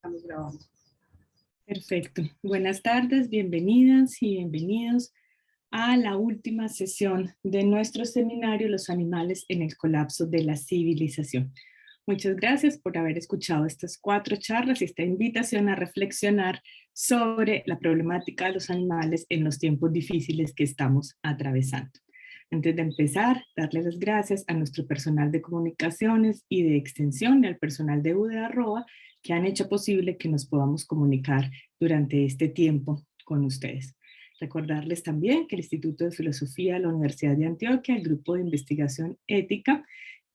Estamos grabando. Perfecto. Buenas tardes, bienvenidas y bienvenidos a la última sesión de nuestro seminario Los animales en el colapso de la civilización. Muchas gracias por haber escuchado estas 4 charlas y esta invitación a reflexionar sobre la problemática de los animales en los tiempos difíciles que estamos atravesando. Antes de empezar, darle las gracias a nuestro personal de comunicaciones y de extensión y al personal de UDE@, que han hecho posible que nos podamos comunicar durante este tiempo con ustedes. Recordarles también que el Instituto de Filosofía de la Universidad de Antioquia, el Grupo de Investigación Ética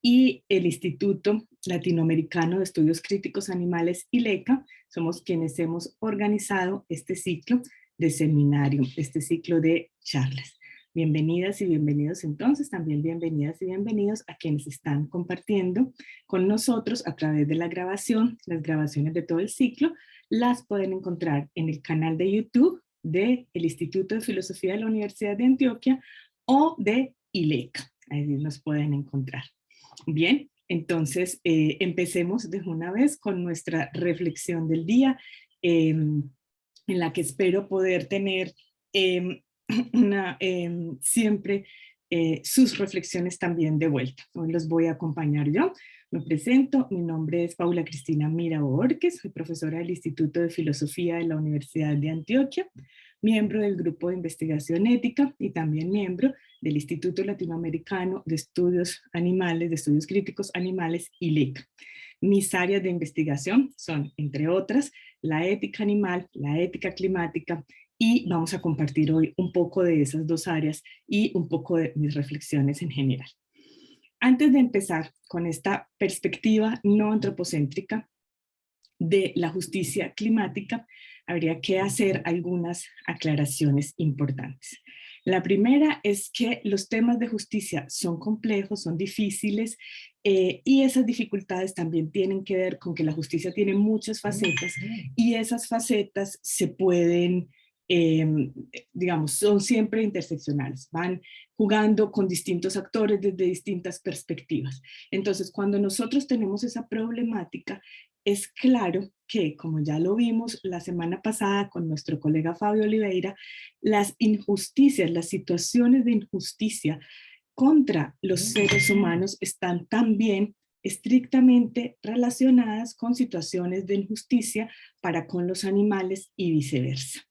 y el Instituto Latinoamericano de Estudios Críticos Animales, ILECA, somos quienes hemos organizado este ciclo de seminario, este ciclo de charlas. Bienvenidas y bienvenidos entonces, también bienvenidas y bienvenidos a quienes están compartiendo con nosotros a través de la grabación. Las grabaciones de todo el ciclo las pueden encontrar en el canal de YouTube del Instituto de Filosofía de la Universidad de Antioquia o de ILECA. Ahí nos pueden encontrar. Bien, entonces empecemos de una vez con nuestra reflexión del día, en la que espero poder tener siempre sus reflexiones también de vuelta. Hoy los voy a acompañar yo. Me presento, mi nombre es Paula Cristina Mira Borges, soy profesora del Instituto de Filosofía de la Universidad de Antioquia, miembro del Grupo de Investigación Ética y también miembro del Instituto Latinoamericano de Estudios Animales, de Estudios Críticos Animales, ILECA. Mis áreas de investigación son, entre otras, la ética animal, la ética climática, y vamos a compartir hoy un poco de esas 2 áreas y un poco de mis reflexiones en general. Antes de empezar con esta perspectiva no antropocéntrica de la justicia climática, habría que hacer algunas aclaraciones importantes. La primera es que los temas de justicia son complejos, son difíciles, y esas dificultades también tienen que ver con que la justicia tiene muchas facetas y esas facetas se pueden, digamos, son siempre interseccionales, van jugando con distintos actores desde distintas perspectivas. Entonces, cuando nosotros tenemos esa problemática, es claro que, como ya lo vimos la semana pasada con nuestro colega Fabio Oliveira, las injusticias, las situaciones de injusticia contra los seres humanos están también estrictamente relacionadas con situaciones de injusticia para con los animales y viceversa.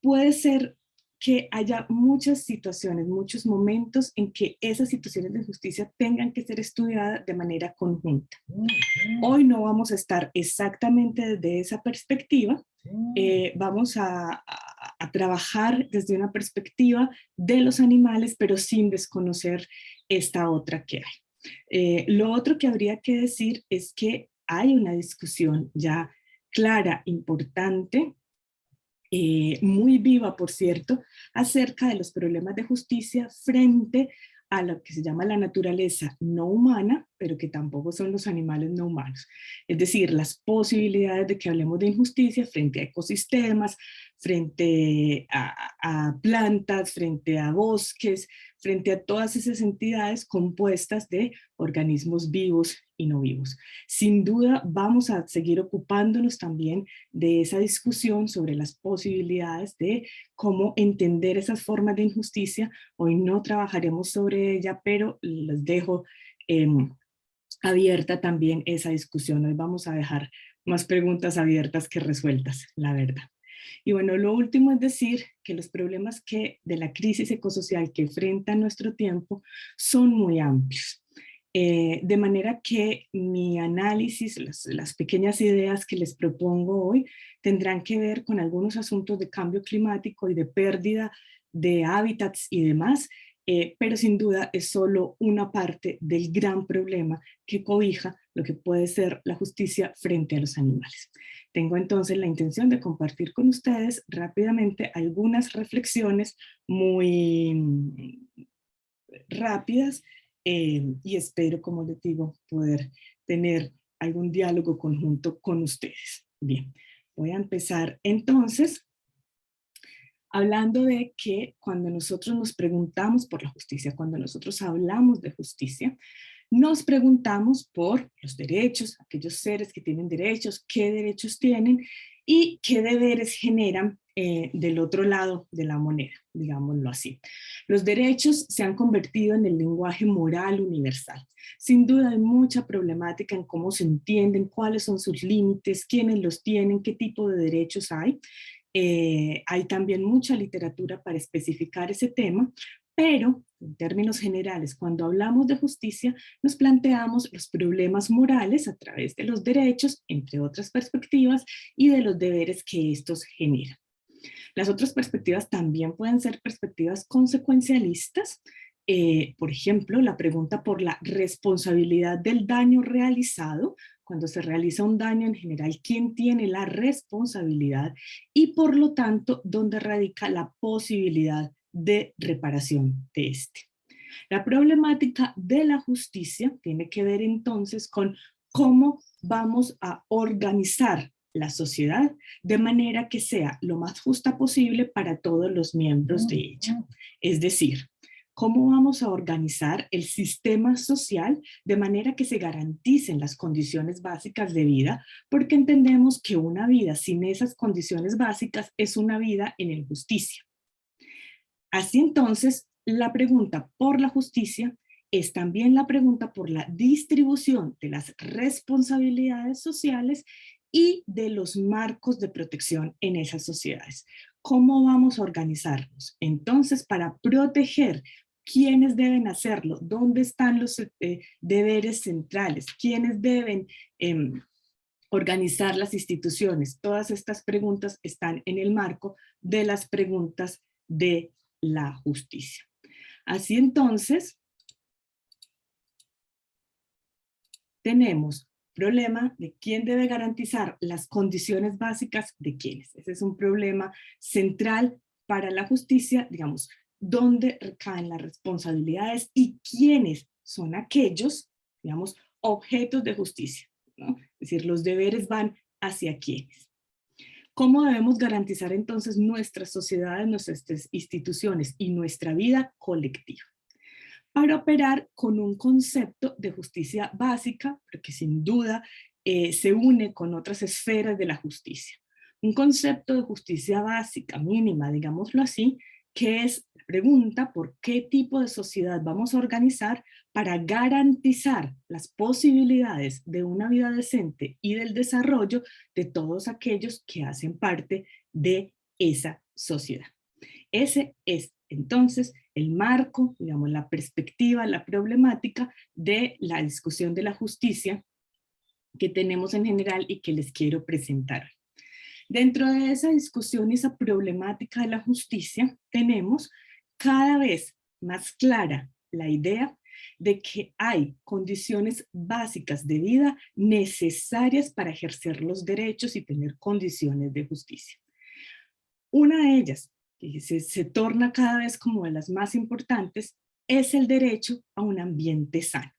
Puede ser que haya muchas situaciones, muchos momentos en que esas situaciones de injusticia tengan que ser estudiadas de manera conjunta. Hoy no vamos a estar exactamente desde esa perspectiva, vamos a trabajar desde una perspectiva de los animales, pero sin desconocer esta otra que hay. Lo otro que habría que decir es que hay una discusión ya clara, importante, muy viva, por cierto, acerca de los problemas de justicia frente a lo que se llama la naturaleza no humana, pero que tampoco son los animales no humanos. Es decir, las posibilidades de que hablemos de injusticia frente a ecosistemas, frente a plantas, frente a bosques, frente a todas esas entidades compuestas de organismos vivos y no vivos. Sin duda vamos a seguir ocupándonos también de esa discusión sobre las posibilidades de cómo entender esas formas de injusticia. Hoy no trabajaremos sobre ella, pero les dejo abierta también esa discusión. Hoy vamos a dejar más preguntas abiertas que resueltas, la verdad. Y bueno, lo último es decir que los problemas de la crisis ecosocial que enfrenta nuestro tiempo son muy amplios. De manera que mi análisis, las pequeñas ideas que les propongo hoy, tendrán que ver con algunos asuntos de cambio climático y de pérdida de hábitats y demás, pero sin duda es solo una parte del gran problema que cobija lo que puede ser la justicia frente a los animales. Tengo entonces la intención de compartir con ustedes rápidamente algunas reflexiones muy rápidas, y espero, como les digo, poder tener algún diálogo conjunto con ustedes. Bien, voy a empezar entonces hablando de que cuando nosotros nos preguntamos por la justicia, cuando nosotros hablamos de justicia, nos preguntamos por los derechos, aquellos seres que tienen derechos, qué derechos tienen y qué deberes generan del otro lado de la moneda, digámoslo así. Los derechos se han convertido en el lenguaje moral universal. Sin duda hay mucha problemática en cómo se entienden, cuáles son sus límites, quiénes los tienen, qué tipo de derechos hay. Hay también mucha literatura para especificar ese tema, pero en términos generales, cuando hablamos de justicia, nos planteamos los problemas morales a través de los derechos, entre otras perspectivas, y de los deberes que estos generan. Las otras perspectivas también pueden ser perspectivas consecuencialistas. Por ejemplo, la pregunta por la responsabilidad del daño realizado. Cuando se realiza un daño en general, ¿quién tiene la responsabilidad? Y por lo tanto, ¿dónde radica la posibilidad de reparación de este? La problemática de la justicia tiene que ver entonces con cómo vamos a organizar la sociedad de manera que sea lo más justa posible para todos los miembros de ella. Es decir, cómo vamos a organizar el sistema social de manera que se garanticen las condiciones básicas de vida, porque entendemos que una vida sin esas condiciones básicas es una vida en injusticia. Así entonces, la pregunta por la justicia es también la pregunta por la distribución de las responsabilidades sociales y de los marcos de protección en esas sociedades. ¿Cómo vamos a organizarnos? Entonces, para proteger, ¿quiénes deben hacerlo? ¿Dónde están los deberes centrales? ¿Quiénes deben organizar las instituciones? Todas estas preguntas están en el marco de las preguntas de la justicia. Así entonces, tenemos problema de quién debe garantizar las condiciones básicas de quiénes. Ese es un problema central para la justicia, digamos, dónde recaen las responsabilidades y quiénes son aquellos, digamos, objetos de justicia, ¿no? Es decir, los deberes van hacia quiénes. ¿Cómo debemos garantizar entonces nuestras sociedades, nuestras instituciones y nuestra vida colectiva? Para operar con un concepto de justicia básica, porque sin duda se une con otras esferas de la justicia. Un concepto de justicia básica, mínima, digámoslo así, que es la pregunta por qué tipo de sociedad vamos a organizar para garantizar las posibilidades de una vida decente y del desarrollo de todos aquellos que hacen parte de esa sociedad. Ese es entonces el marco, digamos, la perspectiva, la problemática de la discusión de la justicia que tenemos en general y que les quiero presentar. Dentro de esa discusión y esa problemática de la justicia, tenemos cada vez más clara la idea de que hay condiciones básicas de vida necesarias para ejercer los derechos y tener condiciones de justicia. Una de ellas, que se torna cada vez como de las más importantes, es el derecho a un ambiente sano.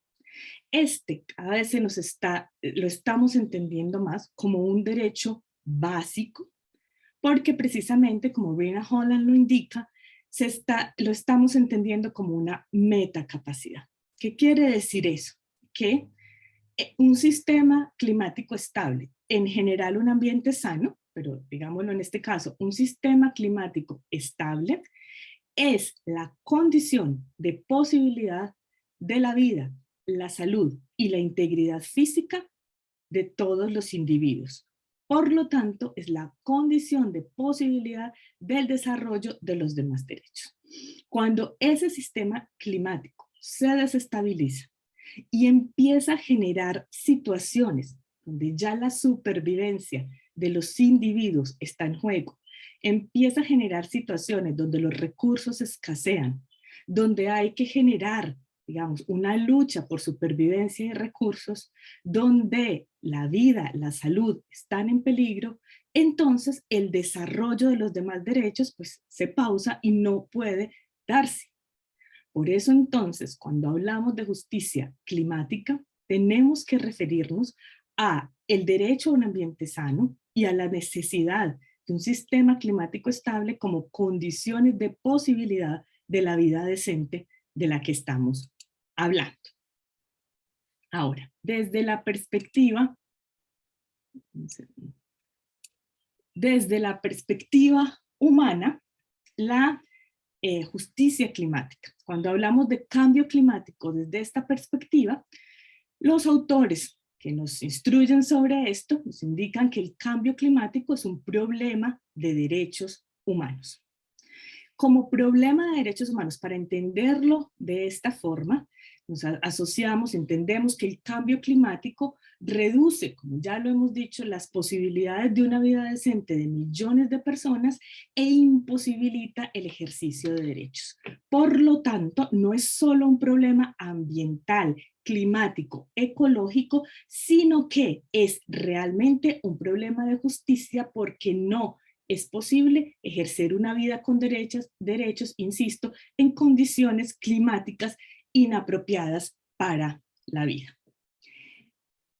Cada vez lo estamos entendiendo más como un derecho básico, porque precisamente, como Rina Holland lo indica, lo estamos entendiendo como una metacapacidad. ¿Qué quiere decir eso? Que un sistema climático estable, en general un ambiente sano, pero digámoslo en este caso, un sistema climático estable, es la condición de posibilidad de la vida, la salud y la integridad física de todos los individuos. Por lo tanto, es la condición de posibilidad del desarrollo de los demás derechos. Cuando ese sistema climático se desestabiliza y empieza a generar situaciones donde ya la supervivencia de los individuos está en juego, empieza a generar situaciones donde los recursos escasean, donde hay que generar, digamos, una lucha por supervivencia y recursos, donde la vida, la salud están en peligro, entonces el desarrollo de los demás derechos pues se pausa y no puede darse. Por eso entonces, cuando hablamos de justicia climática, tenemos que referirnos a el derecho a un ambiente sano y a la necesidad de un sistema climático estable como condiciones de posibilidad de la vida decente de la que estamos hablando. Ahora, desde la perspectiva humana, la justicia climática. Cuando hablamos de cambio climático desde esta perspectiva, los autores que nos instruyen sobre esto nos indican que el cambio climático es un problema de derechos humanos. Como problema de derechos humanos, para entenderlo de esta forma, nos asociamos, entendemos que el cambio climático reduce, como ya lo hemos dicho, las posibilidades de una vida decente de millones de personas e imposibilita el ejercicio de derechos. Por lo tanto, no es solo un problema ambiental, climático, ecológico, sino que es realmente un problema de justicia porque no es posible ejercer una vida con derechos, insisto, en condiciones climáticas inapropiadas para la vida.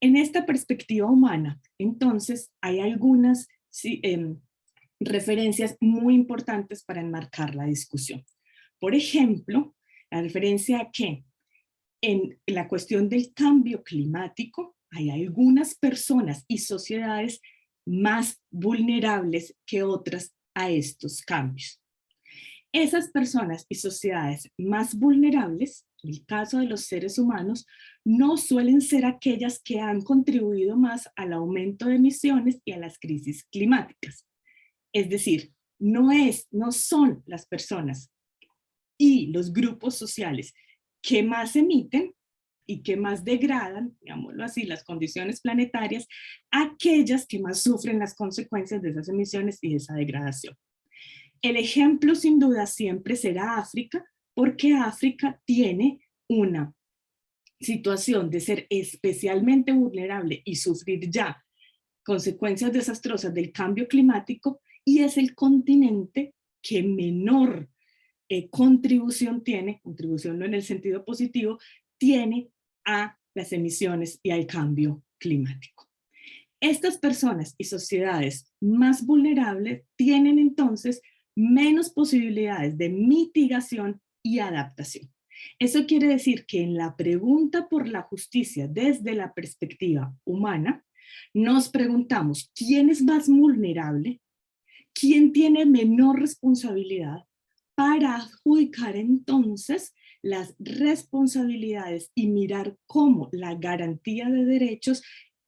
En esta perspectiva humana, entonces, hay algunas referencias muy importantes para enmarcar la discusión. Por ejemplo, la referencia a que en la cuestión del cambio climático hay algunas personas y sociedades más vulnerables que otras a estos cambios. Esas personas y sociedades más vulnerables, en el caso de los seres humanos, no suelen ser aquellas que han contribuido más al aumento de emisiones y a las crisis climáticas. Es decir, no son las personas y los grupos sociales que más emiten y que más degradan, digámoslo así, las condiciones planetarias, aquellas que más sufren las consecuencias de esas emisiones y de esa degradación. El ejemplo sin duda siempre será África, porque África tiene una situación de ser especialmente vulnerable y sufrir ya consecuencias desastrosas del cambio climático, y es el continente que menor contribución no en el sentido positivo, tiene a las emisiones y al cambio climático. Estas personas y sociedades más vulnerables tienen entonces menos posibilidades de mitigación y adaptación. Eso quiere decir que en la pregunta por la justicia desde la perspectiva humana, nos preguntamos quién es más vulnerable, quién tiene menor responsabilidad, para adjudicar entonces las responsabilidades y mirar cómo la garantía de derechos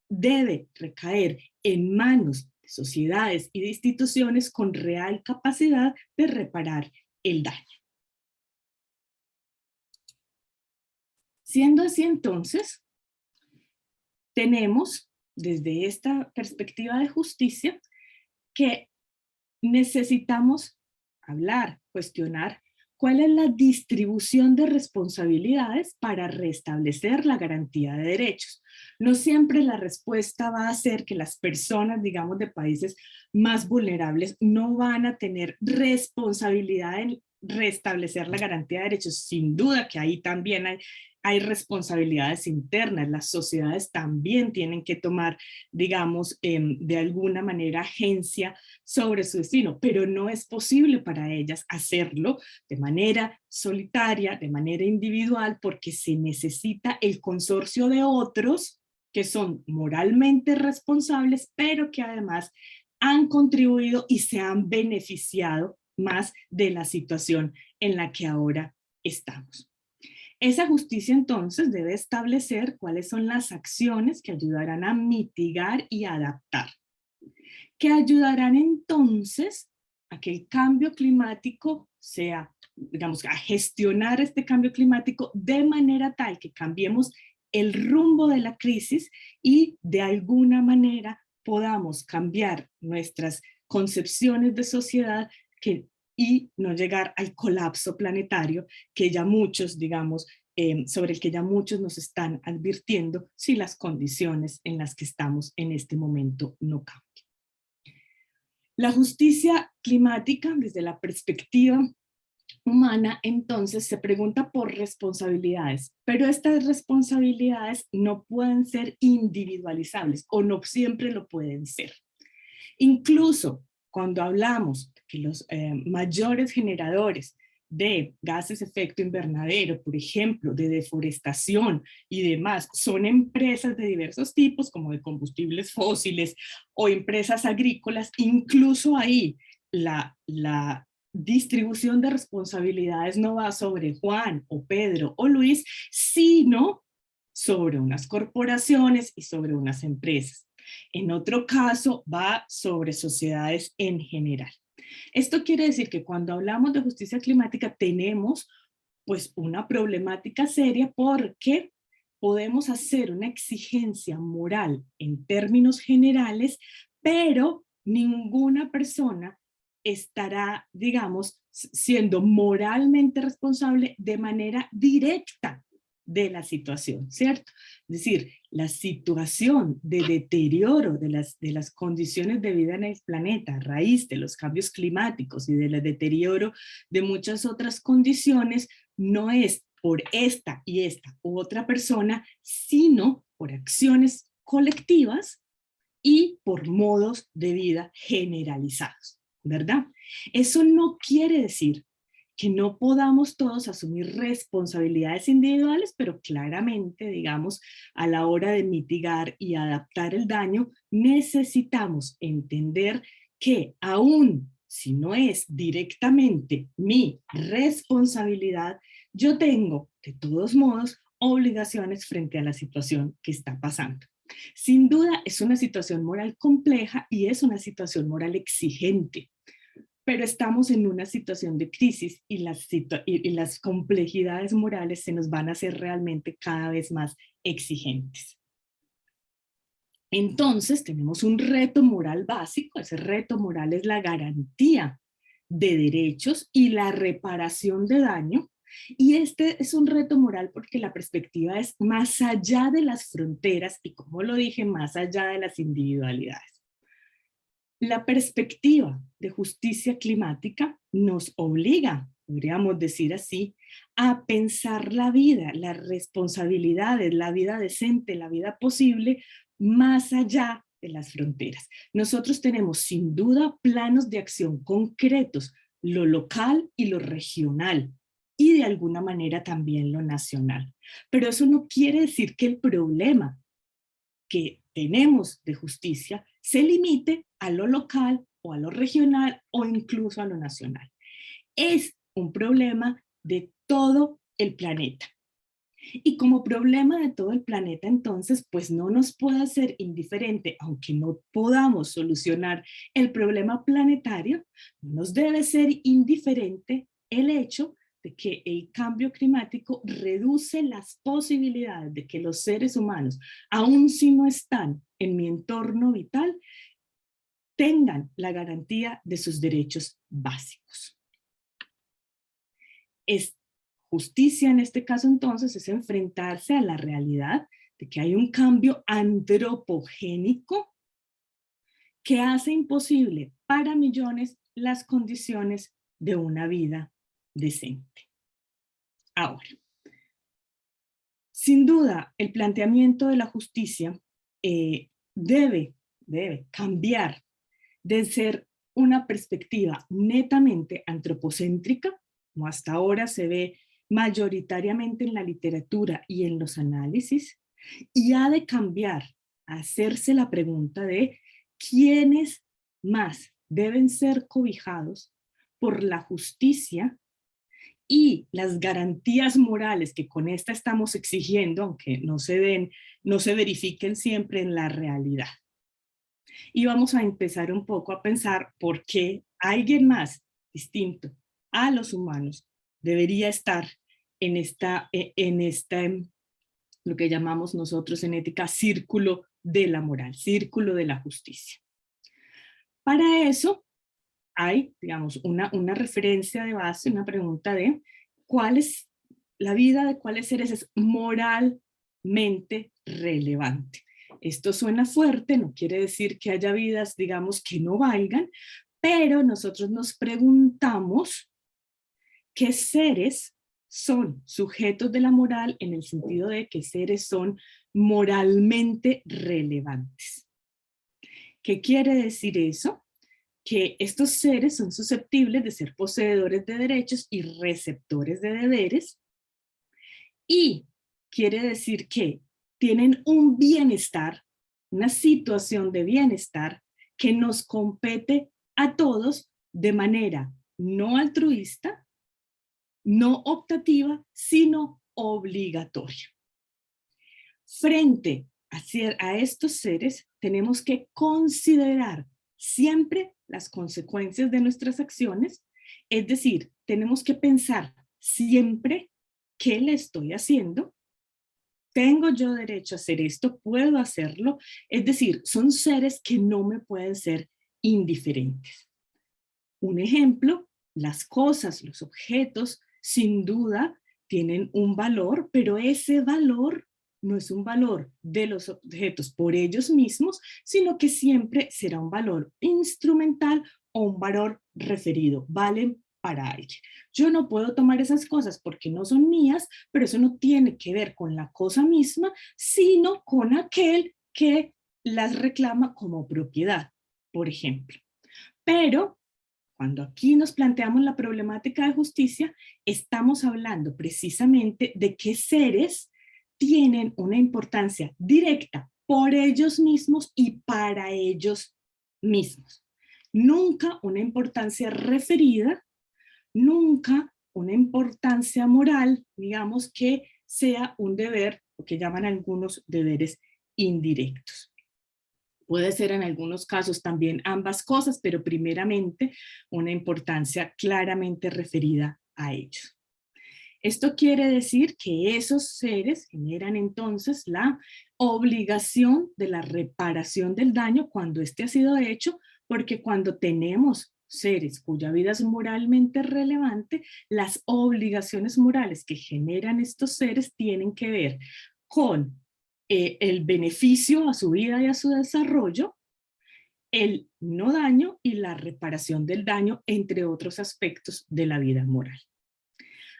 debe recaer en manos de sociedades y de instituciones con real capacidad de reparar el daño. Siendo así entonces, tenemos desde esta perspectiva de justicia que necesitamos hablar, cuestionar cuál es la distribución de responsabilidades para restablecer la garantía de derechos. No siempre la respuesta va a ser que las personas, digamos, de países más vulnerables no van a tener responsabilidad en restablecer la garantía de derechos. Sin duda que ahí también hay responsabilidades internas. Las sociedades también tienen que tomar, digamos, de alguna manera agencia sobre su destino, pero no es posible para ellas hacerlo de manera solitaria, de manera individual, porque se necesita el consorcio de otros que son moralmente responsables, pero que además han contribuido y se han beneficiado más de la situación en la que ahora estamos. Esa justicia entonces debe establecer cuáles son las acciones que ayudarán a mitigar y adaptar, que ayudarán entonces a que el cambio climático sea, digamos, a gestionar este cambio climático de manera tal que cambiemos el rumbo de la crisis y de alguna manera podamos cambiar nuestras concepciones de sociedad y no llegar al colapso planetario que ya muchos, digamos, sobre el que ya muchos nos están advirtiendo si las condiciones en las que estamos en este momento no cambian. La justicia climática, desde la perspectiva humana, entonces se pregunta por responsabilidades, pero estas responsabilidades no pueden ser individualizables o no siempre lo pueden ser. Incluso cuando hablamos de que los mayores generadores de gases de efecto invernadero, por ejemplo, de deforestación y demás, son empresas de diversos tipos, como de combustibles fósiles o empresas agrícolas, incluso ahí la distribución de responsabilidades no va sobre Juan o Pedro o Luis, sino sobre unas corporaciones y sobre unas empresas. En otro caso, va sobre sociedades en general. Esto quiere decir que cuando hablamos de justicia climática tenemos pues una problemática seria porque podemos hacer una exigencia moral en términos generales, pero ninguna persona estará, digamos, siendo moralmente responsable de manera directa de la situación, ¿cierto? Es decir, la situación de deterioro de las condiciones de vida en el planeta a raíz de los cambios climáticos y del deterioro de muchas otras condiciones no es por esta y esta u otra persona, sino por acciones colectivas y por modos de vida generalizados, ¿verdad? Eso no quiere decir que no podamos todos asumir responsabilidades individuales, pero claramente, digamos, a la hora de mitigar y adaptar el daño, necesitamos entender que aún si no es directamente mi responsabilidad, yo tengo, de todos modos, obligaciones frente a la situación que está pasando. Sin duda es una situación moral compleja y es una situación moral exigente, pero estamos en una situación de crisis y las complejidades morales se nos van a hacer realmente cada vez más exigentes. Entonces tenemos un reto moral básico, ese reto moral es la garantía de derechos y la reparación de daño, y este es un reto moral porque la perspectiva es más allá de las fronteras y, como lo dije, más allá de las individualidades. La perspectiva de justicia climática nos obliga, podríamos decir así, a pensar la vida, las responsabilidades, la vida decente, la vida posible, más allá de las fronteras. Nosotros tenemos sin duda planos de acción concretos, lo local y lo regional, y de alguna manera también lo nacional. Pero eso no quiere decir que el problema que tenemos de justicia se limite a lo local o a lo regional o incluso a lo nacional. Es un problema de todo el planeta. Y como problema de todo el planeta, entonces, pues no nos puede ser indiferente, aunque no podamos solucionar el problema planetario, no nos debe ser indiferente el hecho de que el cambio climático reduce las posibilidades de que los seres humanos, aun si no están en mi entorno vital, tengan la garantía de sus derechos básicos. Justicia en este caso entonces es enfrentarse a la realidad de que hay un cambio antropogénico que hace imposible para millones las condiciones de una vida decente. Ahora, sin duda, el planteamiento de la justicia debe cambiar de ser una perspectiva netamente antropocéntrica, como hasta ahora se ve mayoritariamente en la literatura y en los análisis, y ha de cambiar a hacerse la pregunta de quiénes más deben ser cobijados por la justicia y las garantías morales que con esta estamos exigiendo, aunque no se verifiquen siempre en la realidad. Y vamos a empezar un poco a pensar por qué alguien más distinto a los humanos debería estar en lo que llamamos nosotros en ética, círculo de la moral, círculo de la justicia. Para eso hay, digamos, una referencia de base, una pregunta de cuál es la vida de cuáles seres es moralmente relevante. Esto suena fuerte, no quiere decir que haya vidas, digamos, que no valgan, pero nosotros nos preguntamos qué seres son sujetos de la moral en el sentido de qué seres son moralmente relevantes. ¿Qué quiere decir eso? que estos seres son susceptibles de ser poseedores de derechos y receptores de deberes, y quiere decir que tienen un bienestar, una situación de bienestar que nos compete a todos de manera no altruista, no optativa, sino obligatoria. Frente a estos seres, tenemos que considerar siempre las consecuencias de nuestras acciones, es decir, tenemos que pensar siempre qué le estoy haciendo, tengo yo derecho a hacer esto, puedo hacerlo, es decir, son seres que no me pueden ser indiferentes. Un ejemplo, las cosas, los objetos, sin duda tienen un valor, pero ese valor no es un valor de los objetos por ellos mismos, sino que siempre será un valor instrumental o un valor referido, valen para alguien. Yo no puedo tomar esas cosas porque no son mías, pero eso no tiene que ver con la cosa misma, sino con aquel que las reclama como propiedad, por ejemplo. Pero cuando aquí nos planteamos la problemática de justicia, estamos hablando precisamente de qué seres tienen una importancia directa por ellos mismos y para ellos mismos. Nunca una importancia referida, nunca una importancia moral, digamos, que sea un deber, lo que llaman algunos deberes indirectos. Puede ser en algunos casos también ambas cosas, pero primeramente una importancia claramente referida a ellos. Esto quiere decir que esos seres generan entonces la obligación de la reparación del daño cuando éste ha sido hecho, porque cuando tenemos seres cuya vida es moralmente relevante, las obligaciones morales que generan estos seres tienen que ver con el beneficio a su vida y a su desarrollo, el no daño y la reparación del daño, entre otros aspectos de la vida moral.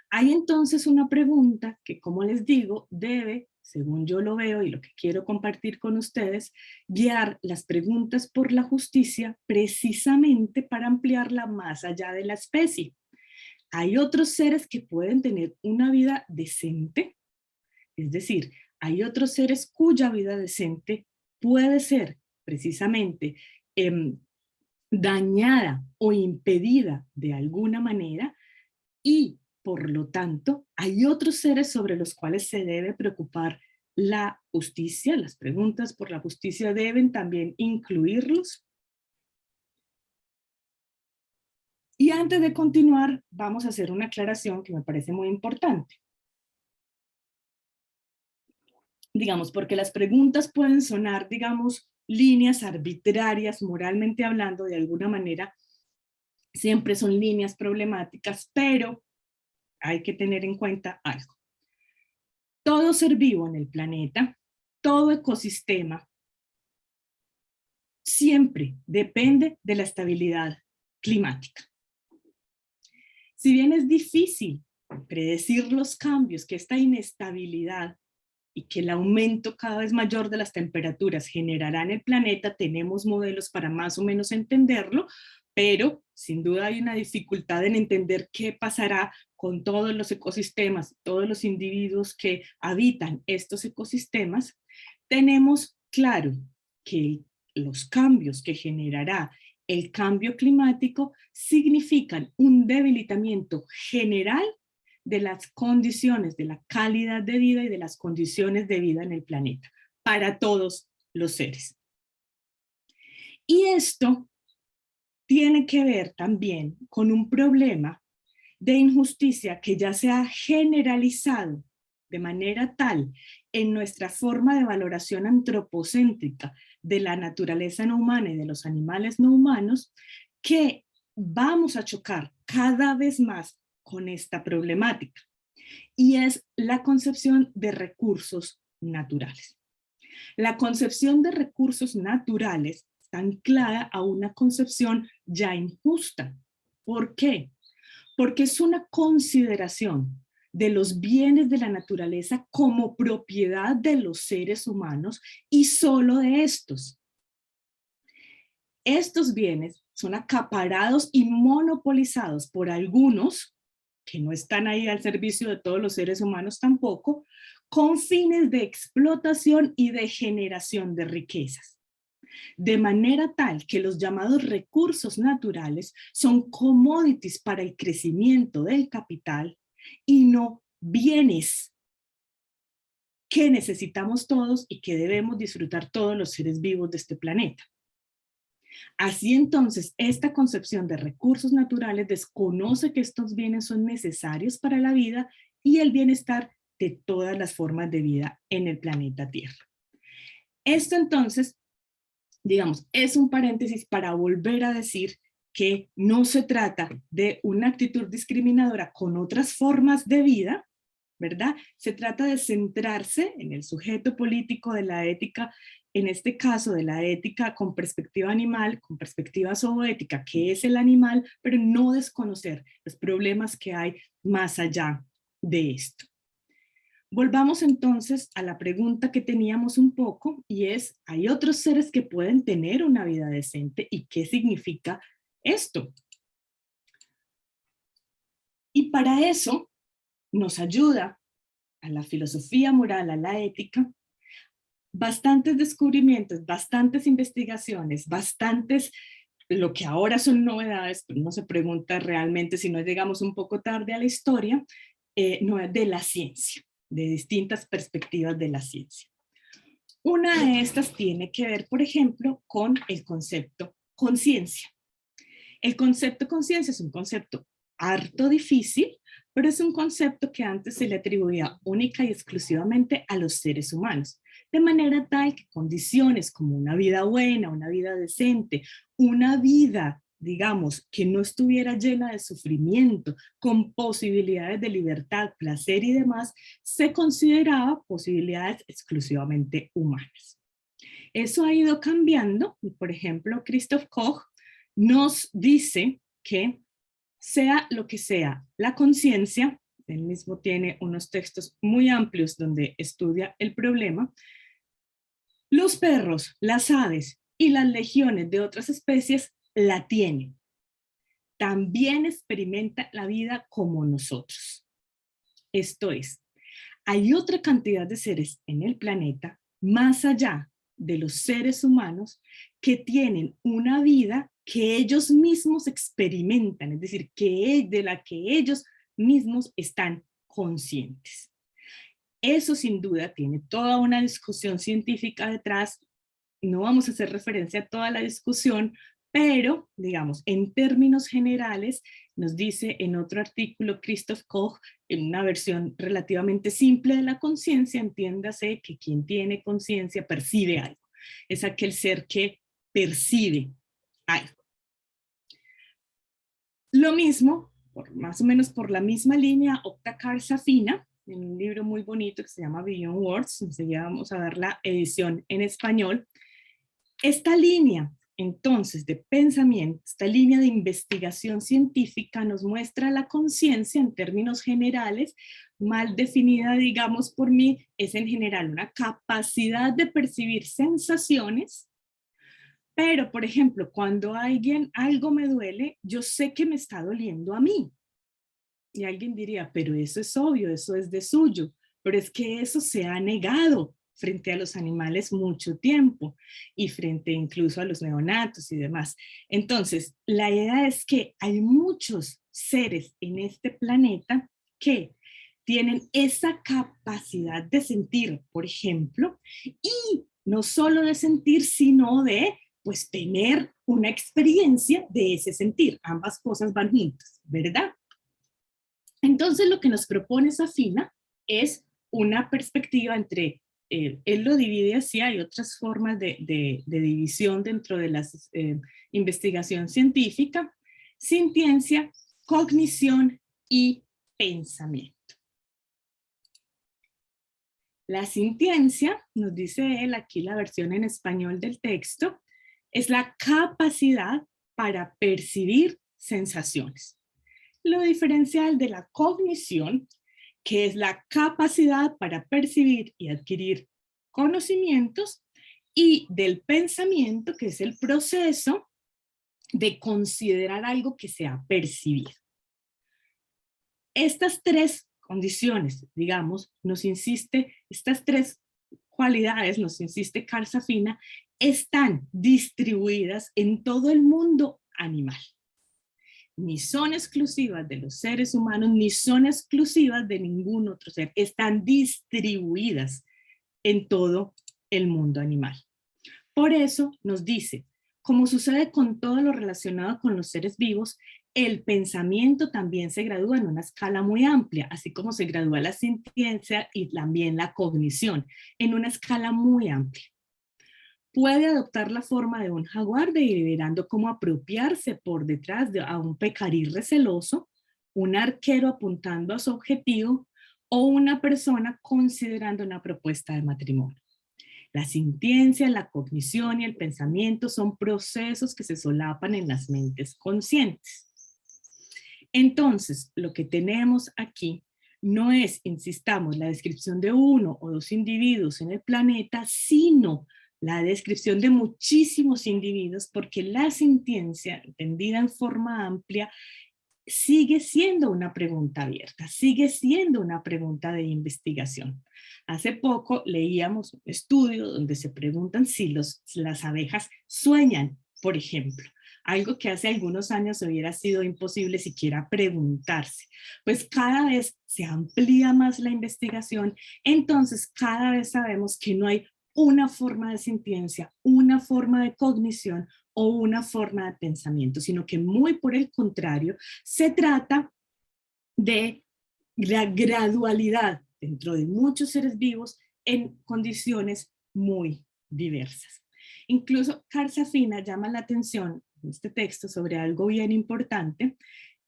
Hay entonces una pregunta que, como les digo, debe, según yo lo veo y lo que quiero compartir con ustedes, guiar las preguntas por la justicia precisamente para ampliarla más allá de la especie. Hay otros seres que pueden tener una vida decente, es decir, hay otros seres cuya vida decente puede ser precisamente dañada o impedida de alguna manera, y por lo tanto hay otros seres sobre los cuales se debe preocupar la justicia. Las preguntas por la justicia deben también incluirlos. Y antes de continuar, vamos a hacer una aclaración que me parece muy importante. Digamos, porque las preguntas pueden sonar, digamos, líneas arbitrarias, moralmente hablando, de alguna manera, siempre son líneas problemáticas, pero hay que tener en cuenta algo. Todo ser vivo en el planeta, todo ecosistema, siempre depende de la estabilidad climática. Si bien es difícil predecir los cambios que esta inestabilidad y que el aumento cada vez mayor de las temperaturas generará en el planeta, tenemos modelos para más o menos entenderlo, pero sin duda hay una dificultad en entender qué pasará con todos los ecosistemas, todos los individuos que habitan estos ecosistemas. Tenemos claro que los cambios que generará el cambio climático significan un debilitamiento general de las condiciones, de la calidad de vida y de las condiciones de vida en el planeta, para todos los seres. Y esto tiene que ver también con un problema de injusticia que ya se ha generalizado de manera tal en nuestra forma de valoración antropocéntrica de la naturaleza no humana y de los animales no humanos, que vamos a chocar cada vez más con esta problemática, y es la concepción de recursos naturales. La concepción de recursos naturales está anclada a una concepción ya injusta. ¿Por qué? Porque es una consideración de los bienes de la naturaleza como propiedad de los seres humanos y solo de estos. Estos bienes son acaparados y monopolizados por algunos, que no están ahí al servicio de todos los seres humanos tampoco, con fines de explotación y de generación de riquezas. De manera tal que los llamados recursos naturales son commodities para el crecimiento del capital y no bienes que necesitamos todos y que debemos disfrutar todos los seres vivos de este planeta. Así entonces, esta concepción de recursos naturales desconoce que estos bienes son necesarios para la vida y el bienestar de todas las formas de vida en el planeta Tierra. Esto entonces, digamos, es un paréntesis para volver a decir que no se trata de una actitud discriminadora con otras formas de vida, ¿verdad? Se trata de centrarse en el sujeto político de la ética, en este caso de la ética con perspectiva animal, con perspectiva zooética, que es el animal, pero no desconocer los problemas que hay más allá de esto. Volvamos entonces a la pregunta que teníamos un poco, y es, ¿hay otros seres que pueden tener una vida decente? ¿Y qué significa esto? Y para eso nos ayuda a la filosofía moral, a la ética, bastantes descubrimientos, bastantes investigaciones, bastantes, lo que ahora son novedades, pero uno se pregunta realmente si no llegamos un poco tarde a la historia, de la ciencia, de distintas perspectivas de la ciencia. Una de estas tiene que ver, por ejemplo, con el concepto conciencia. El concepto conciencia es un concepto harto difícil, pero es un concepto que antes se le atribuía única y exclusivamente a los seres humanos, de manera tal que condiciones como una vida buena, una vida decente, una vida, digamos, que no estuviera llena de sufrimiento, con posibilidades de libertad, placer y demás, se consideraba posibilidades exclusivamente humanas. Eso ha ido cambiando, y por ejemplo, Christoph Koch nos dice que sea lo que sea la conciencia, él mismo tiene unos textos muy amplios donde estudia el problema, los perros, las aves y las legiones de otras especies la tienen. También experimenta la vida como nosotros. Esto es, hay otra cantidad de seres en el planeta, más allá de los seres humanos, que tienen una vida que ellos mismos experimentan, es decir, de la que ellos mismos están conscientes. Eso sin duda tiene toda una discusión científica detrás. No vamos a hacer referencia a toda la discusión, pero, digamos, en términos generales, nos dice en otro artículo Christoph Koch, en una versión relativamente simple de la conciencia, entiéndase que quien tiene conciencia percibe algo. Es aquel ser que percibe algo. Lo mismo, más o menos por la misma línea, opta Carl Safina, en un libro muy bonito que se llama Beyond Words, enseguida vamos a dar la edición en español. Esta línea, entonces, de pensamiento, esta línea de investigación científica nos muestra la conciencia en términos generales, mal definida, digamos por mí, es en general una capacidad de percibir sensaciones, pero, por ejemplo, cuando algo me duele, yo sé que me está doliendo a mí. Y alguien diría, pero eso es obvio, eso es de suyo, pero es que eso se ha negado frente a los animales mucho tiempo y frente incluso a los neonatos y demás. Entonces, la idea es que hay muchos seres en este planeta que tienen esa capacidad de sentir, por ejemplo, y no solo de sentir, sino de pues tener una experiencia de ese sentir. Ambas cosas van juntas, ¿verdad? Entonces lo que nos propone Safina es una perspectiva entre, él lo divide así, hay otras formas de división dentro de la investigación científica, sintiencia, cognición y pensamiento. La sintiencia, nos dice él aquí la versión en español del texto, es la capacidad para percibir sensaciones. Lo diferencial de la cognición, que es la capacidad para percibir y adquirir conocimientos, y del pensamiento, que es el proceso de considerar algo que sea percibido. Estas tres condiciones, digamos, estas tres cualidades, nos insiste Carl Safina, están distribuidas en todo el mundo animal. Ni son exclusivas de los seres humanos, ni son exclusivas de ningún otro ser. Están distribuidas en todo el mundo animal. Por eso nos dice, como sucede con todo lo relacionado con los seres vivos, el pensamiento también se gradúa en una escala muy amplia, así como se gradúa la sintiencia y también la cognición, en una escala muy amplia. Puede adoptar la forma de un jaguar deliberando cómo apropiarse por detrás a un pecarí receloso, un arquero apuntando a su objetivo o una persona considerando una propuesta de matrimonio. La sintiencia, la cognición y el pensamiento son procesos que se solapan en las mentes conscientes. Entonces, lo que tenemos aquí no es, insistamos, la descripción de uno o dos individuos en el planeta, sino la descripción de muchísimos individuos, porque la sintiencia, entendida en forma amplia, sigue siendo una pregunta abierta, sigue siendo una pregunta de investigación. Hace poco leíamos un estudio donde se preguntan si las abejas sueñan, por ejemplo. Algo que hace algunos años hubiera sido imposible siquiera preguntarse. Pues cada vez se amplía más la investigación, entonces cada vez sabemos que no hay una forma de sintiencia, una forma de cognición o una forma de pensamiento, sino que muy por el contrario, se trata de la gradualidad dentro de muchos seres vivos en condiciones muy diversas. Incluso Carl Safina llama la atención en este texto sobre algo bien importante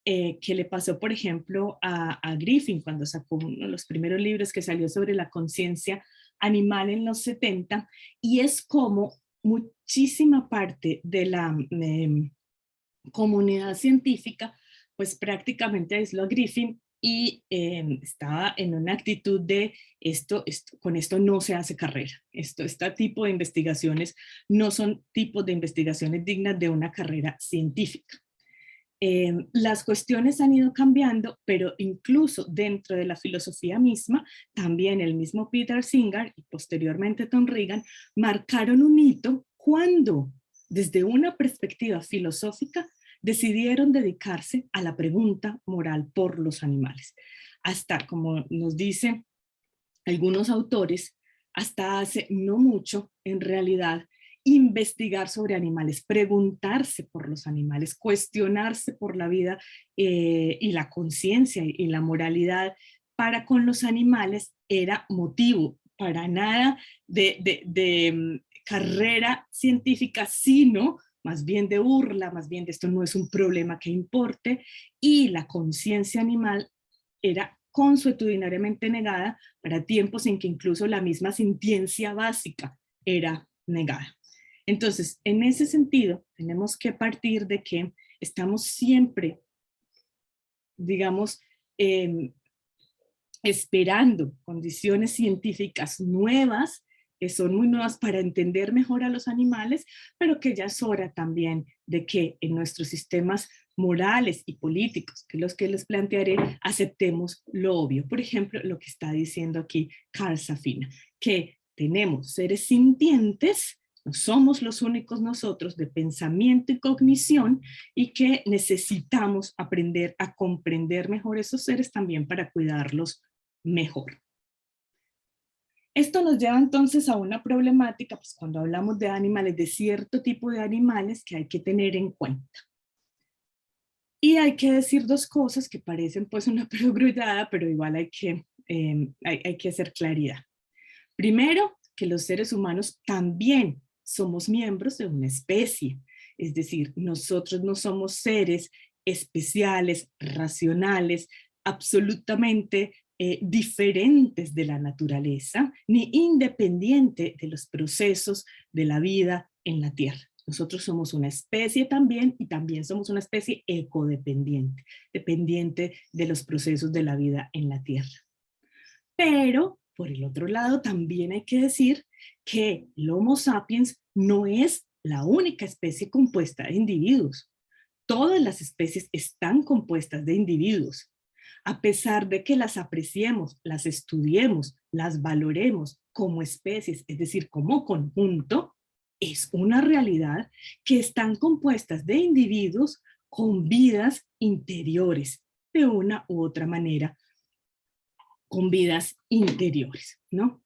que le pasó, por ejemplo, a Griffin cuando sacó uno de los primeros libros que salió sobre la conciencia animal en los 70, y es como muchísima parte de la comunidad científica, pues prácticamente aisló a Griffin y estaba en una actitud de con esto no se hace carrera. Este tipo de investigaciones no son tipos de investigaciones dignas de una carrera científica. Las cuestiones han ido cambiando, pero incluso dentro de la filosofía misma, también el mismo Peter Singer y posteriormente Tom Regan marcaron un hito cuando, desde una perspectiva filosófica, decidieron dedicarse a la pregunta moral por los animales. Hasta, como nos dicen algunos autores, hasta hace no mucho, en realidad, investigar sobre animales, preguntarse por los animales, cuestionarse por la vida y la conciencia y la moralidad para con los animales era motivo para nada de carrera científica, sino más bien de burla, más bien de esto no es un problema que importe, y la conciencia animal era consuetudinariamente negada para tiempos en que incluso la misma sintiencia básica era negada. Entonces, en ese sentido, tenemos que partir de que estamos siempre, digamos, esperando condiciones científicas nuevas, que son muy nuevas para entender mejor a los animales, pero que ya es hora también de que en nuestros sistemas morales y políticos, que los que les plantearé, aceptemos lo obvio. Por ejemplo, lo que está diciendo aquí Carl Safina, que tenemos seres sintientes, no somos los únicos nosotros de pensamiento y cognición, y que necesitamos aprender a comprender mejor esos seres también para cuidarlos mejor. Esto nos lleva entonces a una problemática, pues cuando hablamos de animales, de cierto tipo de animales que hay que tener en cuenta. Y hay que decir dos cosas que parecen pues una perogrullada, pero igual hay que hacer claridad. Primero, que los seres humanos también somos miembros de una especie, es decir, nosotros no somos seres especiales, racionales, absolutamente diferentes de la naturaleza, ni independiente de los procesos de la vida en la Tierra. Nosotros somos una especie también, y también somos una especie ecodependiente, dependiente de los procesos de la vida en la Tierra. Pero, por el otro lado, también hay que decir que el Homo sapiens no es la única especie compuesta de individuos. Todas las especies están compuestas de individuos. A pesar de que las apreciemos, las estudiemos, las valoremos como especies, es decir, como conjunto, es una realidad que están compuestas de individuos con vidas interiores, de una u otra manera, con vidas interiores, ¿no?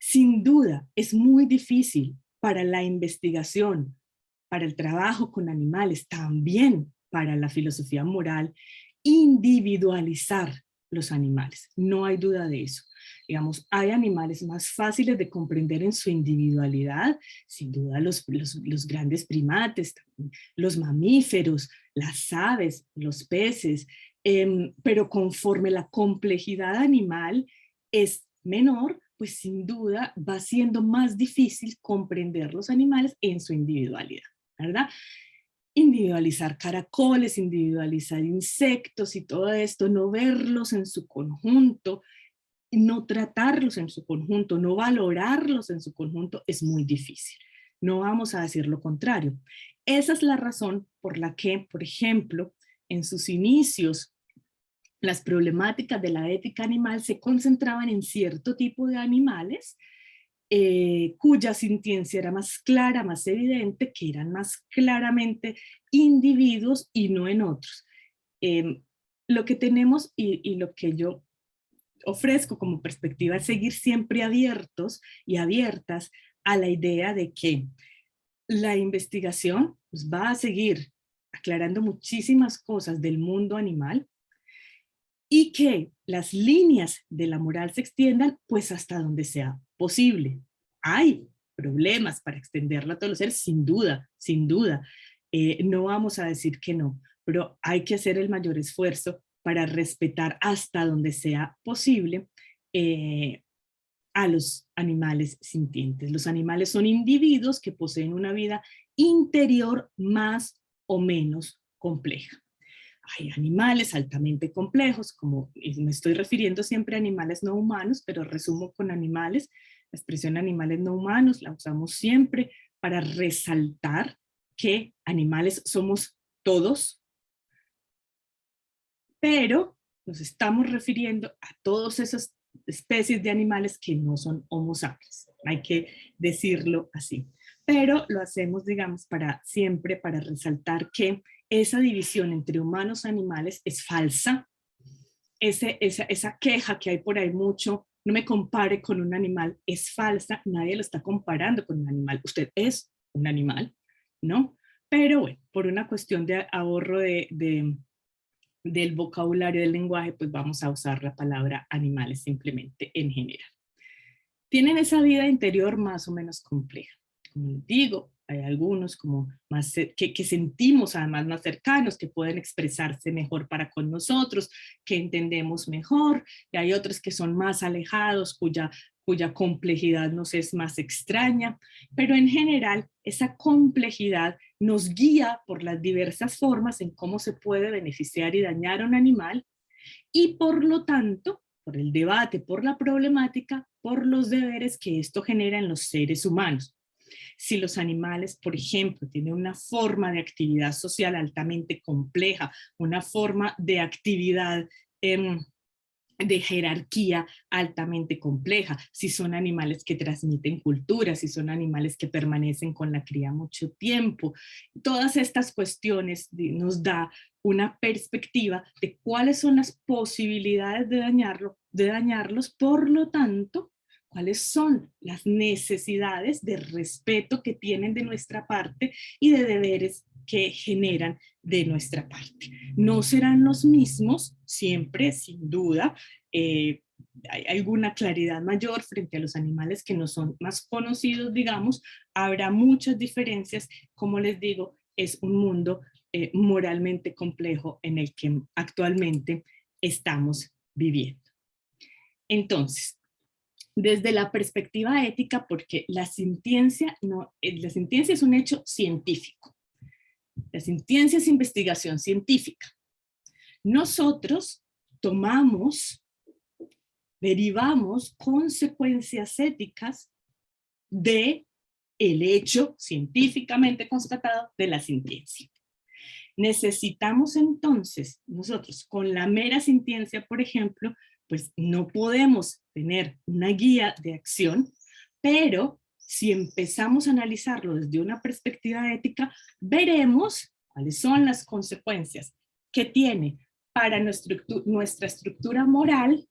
Sin duda, es muy difícil para la investigación, para el trabajo con animales, también para la filosofía moral, individualizar los animales. No hay duda de eso. Digamos, hay animales más fáciles de comprender en su individualidad, sin duda los grandes primates, los mamíferos, las aves, los peces, pero conforme la complejidad animal es menor, pues sin duda va siendo más difícil comprender los animales en su individualidad, ¿verdad? Individualizar caracoles, individualizar insectos y todo esto, no verlos en su conjunto, no tratarlos en su conjunto, no valorarlos en su conjunto es muy difícil. No vamos a decir lo contrario. Esa es la razón por la que, por ejemplo, en sus inicios, las problemáticas de la ética animal se concentraban en cierto tipo de animales cuya sintiencia era más clara, más evidente, que eran más claramente individuos y no en otros. Lo que tenemos y lo que yo ofrezco como perspectiva es seguir siempre abiertos y abiertas a la idea de que la investigación pues, va a seguir aclarando muchísimas cosas del mundo animal y que las líneas de la moral se extiendan pues hasta donde sea posible. Hay problemas para extenderla a todos los seres, sin duda, sin duda. No vamos a decir que no, pero hay que hacer el mayor esfuerzo para respetar hasta donde sea posible a los animales sintientes. Los animales son individuos que poseen una vida interior más o menos compleja. Hay animales altamente complejos, como me estoy refiriendo siempre a animales no humanos, pero resumo con animales. La expresión animales no humanos la usamos siempre para resaltar que animales somos todos, pero nos estamos refiriendo a todas esas especies de animales que no son homo sapiens. Hay que decirlo así. Pero lo hacemos, digamos, para siempre, para resaltar que esa división entre humanos y animales es falsa. Esa queja que hay por ahí mucho, no me compare con un animal, es falsa. Nadie lo está comparando con un animal. Usted es un animal, ¿no? Pero bueno, por una cuestión de ahorro del vocabulario del lenguaje, pues vamos a usar la palabra animales simplemente en general. Tienen esa vida interior más o menos compleja. Como les digo, hay algunos como más que sentimos además más cercanos, que pueden expresarse mejor para con nosotros, que entendemos mejor, y hay otros que son más alejados, cuya complejidad nos es más extraña, pero en general esa complejidad nos guía por las diversas formas en cómo se puede beneficiar y dañar a un animal, y por lo tanto, por el debate, por la problemática, por los deberes que esto genera en los seres humanos. Si los animales, por ejemplo, tienen una forma de actividad social altamente compleja, una forma de actividad de jerarquía altamente compleja, si son animales que transmiten cultura, si son animales que permanecen con la cría mucho tiempo. Todas estas cuestiones nos da una perspectiva de cuáles son las posibilidades de dañarlos, por lo tanto, cuáles son las necesidades de respeto que tienen de nuestra parte y de deberes que generan de nuestra parte. No serán los mismos siempre, sin duda. Hay alguna claridad mayor frente a los animales que no son más conocidos, digamos. Habrá muchas diferencias. Como les digo, es un mundo moralmente complejo en el que actualmente estamos viviendo. Entonces, desde la perspectiva ética, porque la sintiencia es un hecho científico. La ciencia es investigación científica. Nosotros derivamos consecuencias éticas de el hecho científicamente constatado de la sintiencia. Necesitamos entonces, nosotros con la mera sintiencia, por ejemplo, pues no podemos tener una guía de acción, pero si empezamos a analizarlo desde una perspectiva ética, veremos cuáles son las consecuencias que tiene para nuestra estructura moral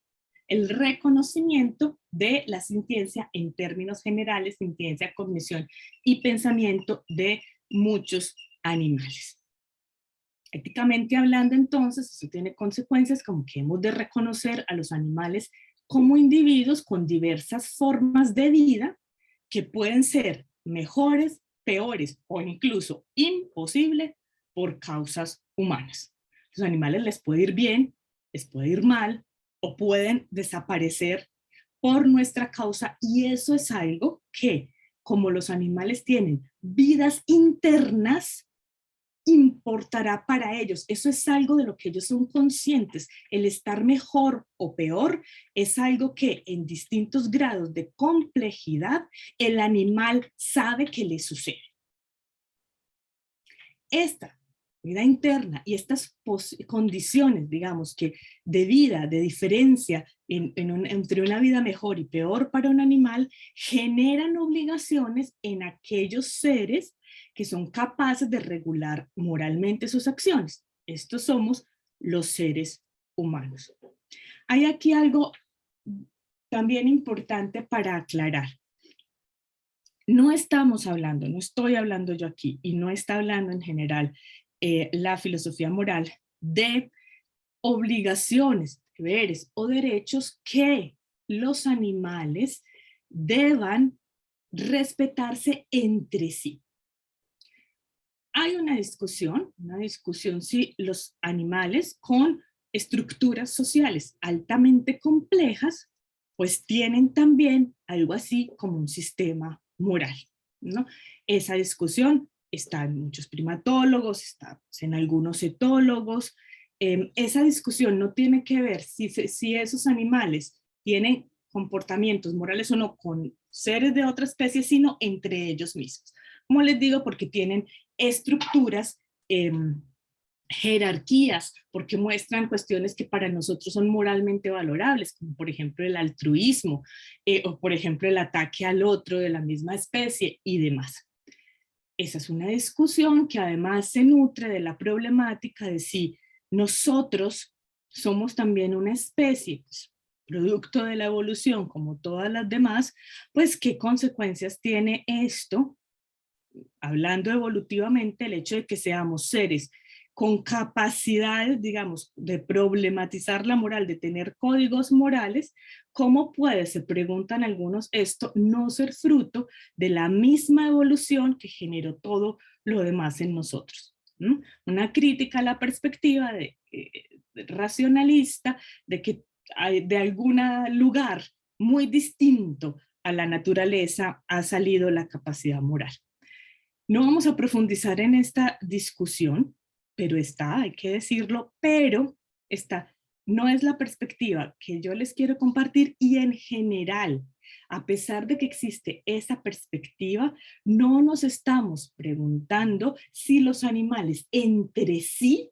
el reconocimiento de la sintiencia en términos generales, sintiencia, cognición y pensamiento de muchos animales. Éticamente hablando, entonces, eso tiene consecuencias como que hemos de reconocer a los animales como individuos con diversas formas de vida que pueden ser mejores, peores o incluso imposibles por causas humanas. Los animales les puede ir bien, les puede ir mal o pueden desaparecer por nuestra causa, y eso es algo que, como los animales tienen vidas internas, importará para ellos. Eso es algo de lo que ellos son conscientes. El estar mejor o peor es algo que en distintos grados de complejidad el animal sabe que le sucede. Esta vida interna y estas condiciones, digamos, que de vida, de diferencia entre una vida mejor y peor para un animal, generan obligaciones en aquellos seres que son capaces de regular moralmente sus acciones. Estos somos los seres humanos. Hay aquí algo también importante para aclarar. No estamos hablando, no estoy hablando yo aquí, y no está hablando en general la filosofía moral de obligaciones, deberes o derechos que los animales deban respetarse entre sí. Hay una discusión si los animales con estructuras sociales altamente complejas, pues tienen también algo así como un sistema moral, ¿no? Esa discusión está en muchos primatólogos, está en algunos etólogos. Esa discusión no tiene que ver si esos animales tienen comportamientos morales o no con seres de otra especie, sino entre ellos mismos. Como les digo, porque tienen estructuras, jerarquías, porque muestran cuestiones que para nosotros son moralmente valorables, como por ejemplo el altruismo, o por ejemplo el ataque al otro de la misma especie y demás. Esa es una discusión que además se nutre de la problemática de si nosotros somos también una especie, pues, producto de la evolución como todas las demás, pues qué consecuencias tiene esto, hablando evolutivamente, el hecho de que seamos seres con capacidades, digamos, de problematizar la moral, de tener códigos morales. ¿Cómo puede, se preguntan algunos, esto no ser fruto de la misma evolución que generó todo lo demás en nosotros? Una crítica a la perspectiva racionalista de que de algún lugar muy distinto a la naturaleza ha salido la capacidad moral. No vamos a profundizar en esta discusión, pero hay que decirlo, pero no es la perspectiva que yo les quiero compartir, y en general, a pesar de que existe esa perspectiva, no nos estamos preguntando si los animales entre sí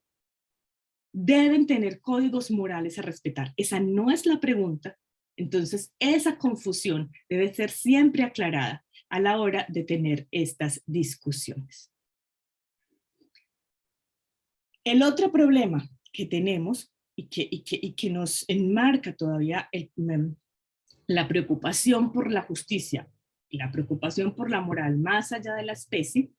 deben tener códigos morales a respetar. Esa no es la pregunta. Entonces, esa confusión debe ser siempre aclarada a la hora de tener estas discusiones. El otro problema que tenemos y que nos enmarca todavía la preocupación por la justicia y la preocupación por la moral más allá de la especie,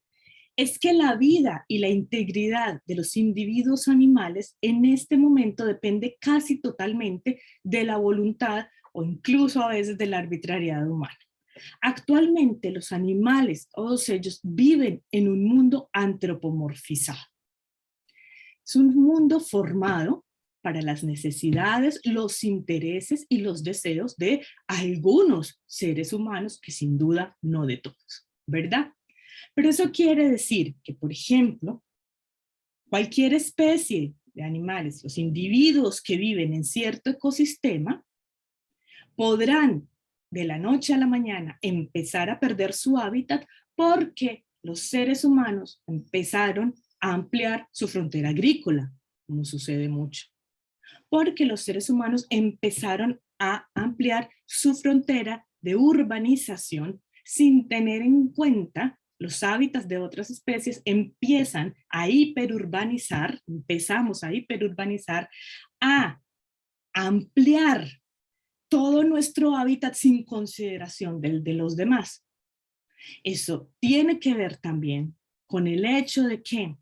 es que la vida y la integridad de los individuos animales en este momento depende casi totalmente de la voluntad o incluso a veces de la arbitrariedad humana. Actualmente los animales, todos ellos, viven en un mundo antropomorfizado. Es un mundo formado para las necesidades, los intereses y los deseos de algunos seres humanos, que sin duda no de todos, ¿verdad? Pero eso quiere decir que, por ejemplo, cualquier especie de animales, los individuos que viven en cierto ecosistema, podrán de la noche a la mañana empezar a perder su hábitat porque los seres humanos empezaron a ampliar su frontera agrícola, como sucede mucho. Porque los seres humanos empezaron a ampliar su frontera de urbanización sin tener en cuenta los hábitats de otras especies, empiezan a hiperurbanizar, empezamos a hiperurbanizar, a ampliar todo nuestro hábitat sin consideración del de los demás. Eso tiene que ver también con el hecho de que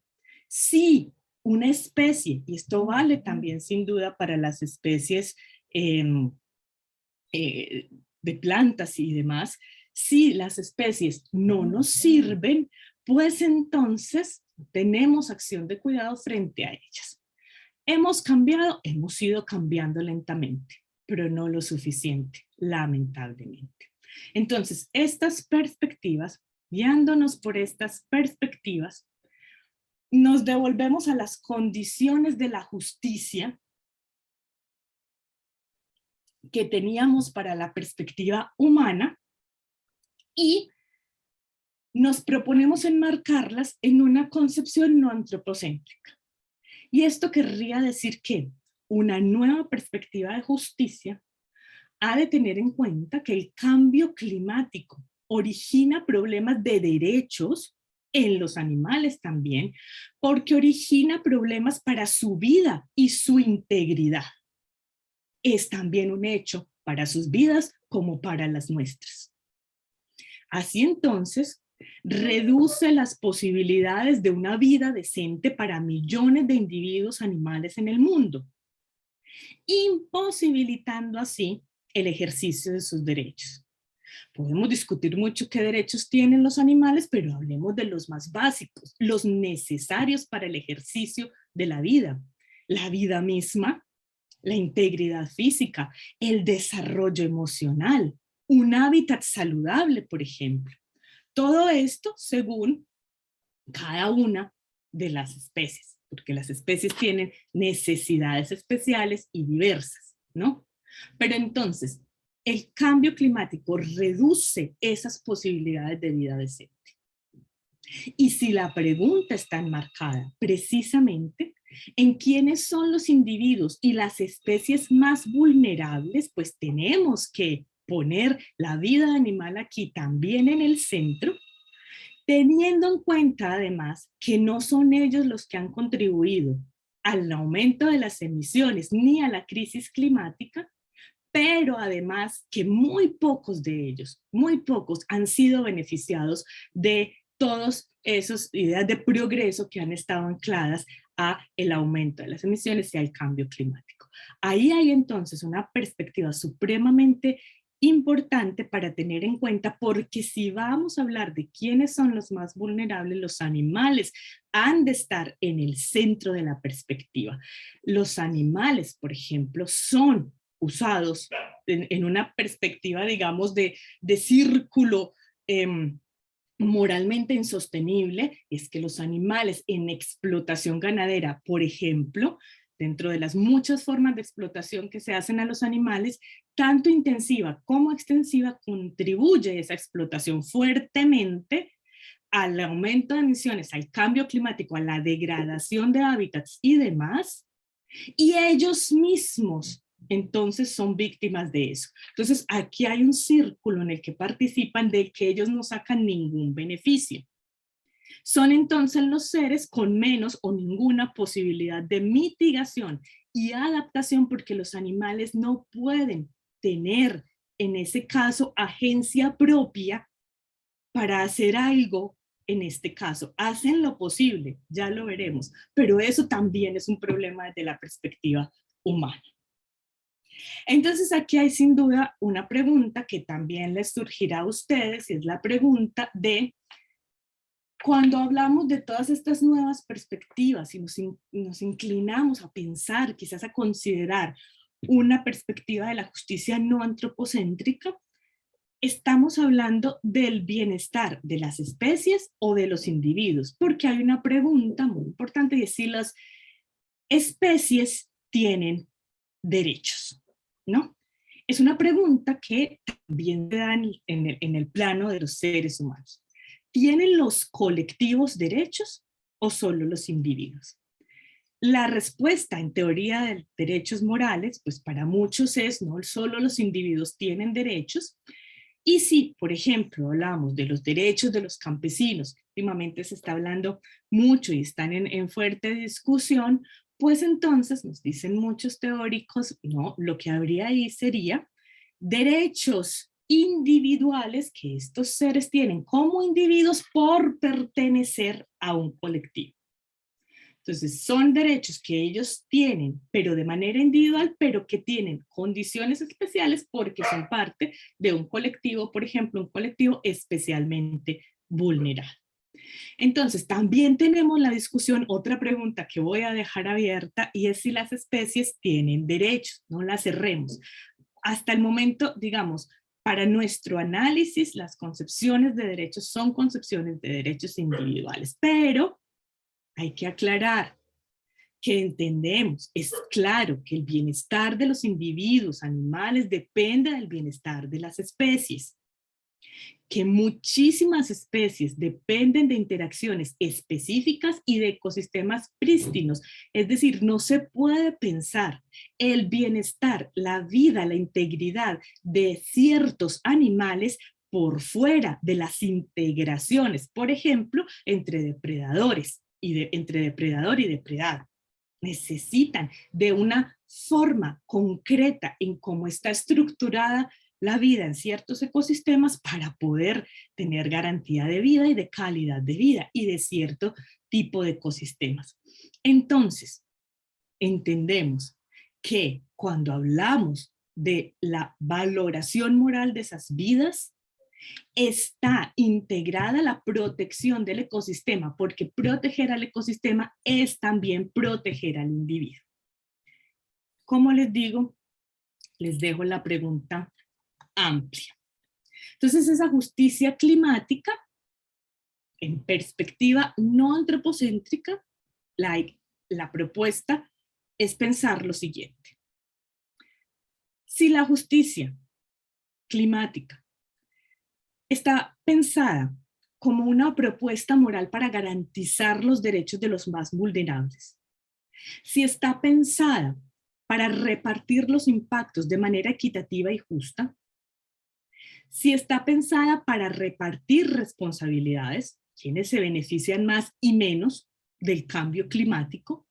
si una especie, y esto vale también sin duda para las especies eh, de plantas y demás, si las especies no nos sirven, pues entonces tenemos acción de cuidado frente a ellas. Hemos cambiado, hemos ido cambiando lentamente, pero no lo suficiente, lamentablemente. Entonces, estas perspectivas, guiándonos por estas perspectivas, nos devolvemos a las condiciones de la justicia que teníamos para la perspectiva humana y nos proponemos enmarcarlas en una concepción no antropocéntrica. Y esto querría decir que una nueva perspectiva de justicia ha de tener en cuenta que el cambio climático origina problemas de derechos en los animales también, porque origina problemas para su vida y su integridad. Es también un hecho para sus vidas como para las nuestras. Así entonces, reduce las posibilidades de una vida decente para millones de individuos animales en el mundo, imposibilitando así el ejercicio de sus derechos. Podemos discutir mucho qué derechos tienen los animales, pero hablemos de los más básicos, los necesarios para el ejercicio de la vida misma, la integridad física, el desarrollo emocional, un hábitat saludable, por ejemplo. Todo esto según cada una de las especies, porque las especies tienen necesidades especiales y diversas, ¿no? Pero entonces, el cambio climático reduce esas posibilidades de vida decente. Y si la pregunta está enmarcada precisamente en quiénes son los individuos y las especies más vulnerables, pues tenemos que poner la vida animal aquí también en el centro, teniendo en cuenta además que no son ellos los que han contribuido al aumento de las emisiones ni a la crisis climática, pero además que muy pocos de ellos, muy pocos han sido beneficiados de todas esas ideas de progreso que han estado ancladas a el aumento de las emisiones y al cambio climático. Ahí hay entonces una perspectiva supremamente importante para tener en cuenta, porque si vamos a hablar de quiénes son los más vulnerables, los animales han de estar en el centro de la perspectiva. Los animales, por ejemplo, son usados en una perspectiva, digamos, de círculo moralmente insostenible, es que los animales en explotación ganadera, por ejemplo, dentro de las muchas formas de explotación que se hacen a los animales, tanto intensiva como extensiva, contribuye esa explotación fuertemente al aumento de emisiones, al cambio climático, a la degradación de hábitats y demás, y ellos mismos entonces son víctimas de eso. Entonces aquí hay un círculo en el que participan del que ellos no sacan ningún beneficio. Son entonces los seres con menos o ninguna posibilidad de mitigación y adaptación, porque los animales no pueden tener en ese caso agencia propia para hacer algo. En este caso hacen lo posible, ya lo veremos, pero eso también es un problema desde la perspectiva humana. Entonces aquí hay sin duda una pregunta que también les surgirá a ustedes, y es la pregunta de cuando hablamos de todas estas nuevas perspectivas y nos inclinamos a pensar, quizás a considerar una perspectiva de la justicia no antropocéntrica, ¿estamos hablando del bienestar de las especies o de los individuos? Porque hay una pregunta muy importante, y es si las especies tienen derechos, ¿no? Es una pregunta que también se da en el plano de los seres humanos. ¿tienen los colectivos derechos o solo los individuos? La respuesta en teoría de derechos morales, pues para muchos es no solo los individuos tienen derechos, y si, por ejemplo, hablamos de los derechos de los campesinos, que últimamente se está hablando mucho y están en fuerte discusión, pues entonces nos dicen muchos teóricos, no, lo que habría ahí sería derechos individuales que estos seres tienen como individuos por pertenecer a un colectivo. Entonces, son derechos que ellos tienen, pero de manera individual, pero que tienen condiciones especiales porque son parte de un colectivo, por ejemplo, un colectivo especialmente vulnerable. Entonces, también tenemos la discusión, otra pregunta que voy a dejar abierta, y es si las especies tienen derechos, no las cerremos. Hasta el momento, digamos, para nuestro análisis, las concepciones de derechos son concepciones de derechos individuales, pero hay que aclarar que entendemos, es claro que el bienestar de los individuos, animales, depende del bienestar de las especies, que muchísimas especies dependen de interacciones específicas y de ecosistemas prístinos. Es decir, no se puede pensar el bienestar, la vida, la integridad de ciertos animales por fuera de las integraciones, por ejemplo, entre depredadores entre depredador y depredado. Necesitan de una forma concreta en cómo está estructurada la vida en ciertos ecosistemas para poder tener garantía de vida y de calidad de vida y de cierto tipo de ecosistemas. Entonces, entendemos que cuando hablamos de la valoración moral de esas vidas, está integrada la protección del ecosistema, porque proteger al ecosistema es también proteger al individuo. Como les digo, les dejo la pregunta amplia. Entonces, esa justicia climática, en perspectiva no antropocéntrica, la propuesta es pensar lo siguiente. Si la justicia climática está pensada como una propuesta moral para garantizar los derechos de los más vulnerables, si está pensada para repartir los impactos de manera equitativa y justa, si está pensada para repartir responsabilidades, quienes se benefician más y menos del cambio climático,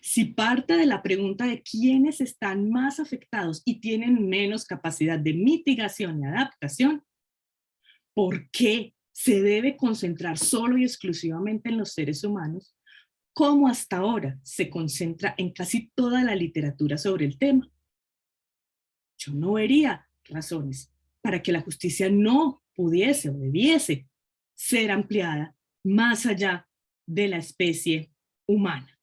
si parte de la pregunta de quiénes están más afectados y tienen menos capacidad de mitigación y adaptación, ¿por qué se debe concentrar solo y exclusivamente en los seres humanos, como hasta ahora se concentra en casi toda la literatura sobre el tema? Yo no vería razones para que la justicia no pudiese o debiese ser ampliada más allá de la especie humana.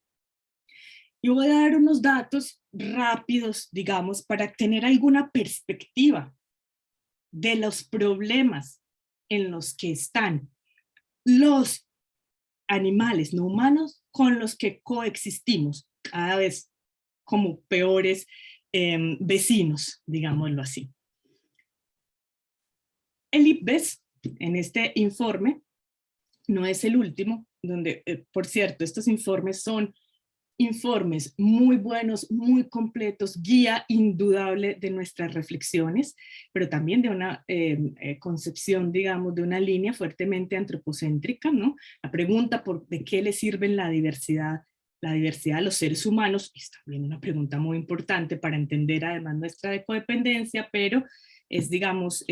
Yo voy a dar unos datos rápidos, digamos, para tener alguna perspectiva de los problemas en los que están los animales no humanos con los que coexistimos, cada vez como peores vecinos, digámoslo así. El IPBES, en este informe, no es el último, donde, por cierto, estos informes son informes muy buenos, muy completos, guía indudable de nuestras reflexiones, pero también de una concepción, digamos, de una línea fuertemente antropocéntrica, ¿no? La pregunta de qué le sirve la diversidad a los seres humanos es también una pregunta muy importante para entender además nuestra codependencia, pero es, digamos,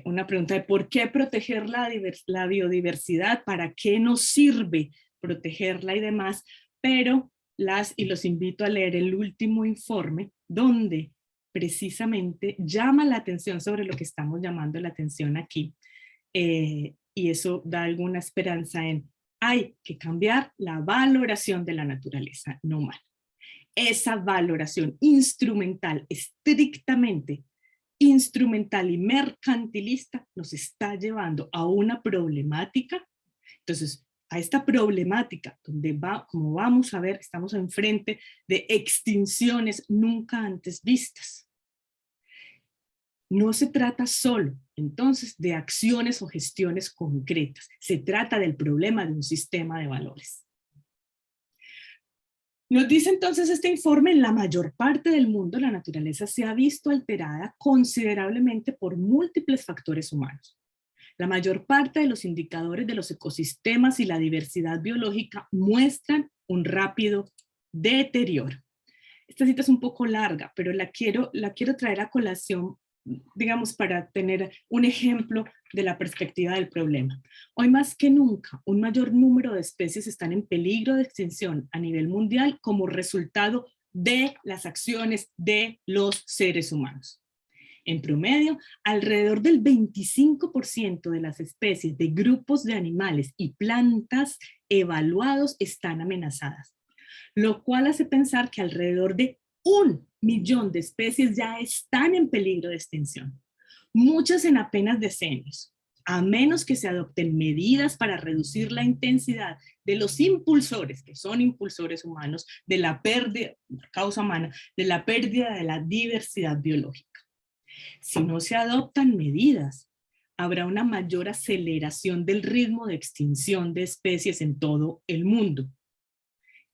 una pregunta de por qué proteger la biodiversidad, para qué nos sirve protegerla y demás, pero los invito a leer el último informe donde precisamente llama la atención sobre lo que estamos llamando la atención aquí, y eso da alguna esperanza en hay que cambiar la valoración de la naturaleza no humana. Esa valoración instrumental, estrictamente instrumental y mercantilista, nos está llevando a una problemática. Entonces, a esta problemática, donde como vamos a ver, estamos enfrente de extinciones nunca antes vistas. No se trata solo, entonces, de acciones o gestiones concretas. Se trata del problema de un sistema de valores. Nos dice entonces este informe, en la mayor parte del mundo la naturaleza se ha visto alterada considerablemente por múltiples factores humanos. La mayor parte de los indicadores de los ecosistemas y la diversidad biológica muestran un rápido deterioro. Esta cita es un poco larga, pero la quiero traer a colación, digamos, para tener un ejemplo de la perspectiva del problema. Hoy más que nunca, un mayor número de especies están en peligro de extinción a nivel mundial como resultado de las acciones de los seres humanos. En promedio, alrededor del 25% de las especies de grupos de animales y plantas evaluados están amenazadas, lo cual hace pensar que alrededor de 1 millón de especies ya están en peligro de extinción, muchas en apenas decenios, a menos que se adopten medidas para reducir la intensidad de los impulsores, que son impulsores humanos, de la pérdida, causa humana, de la pérdida de la diversidad biológica. Si no se adoptan medidas, habrá una mayor aceleración del ritmo de extinción de especies en todo el mundo,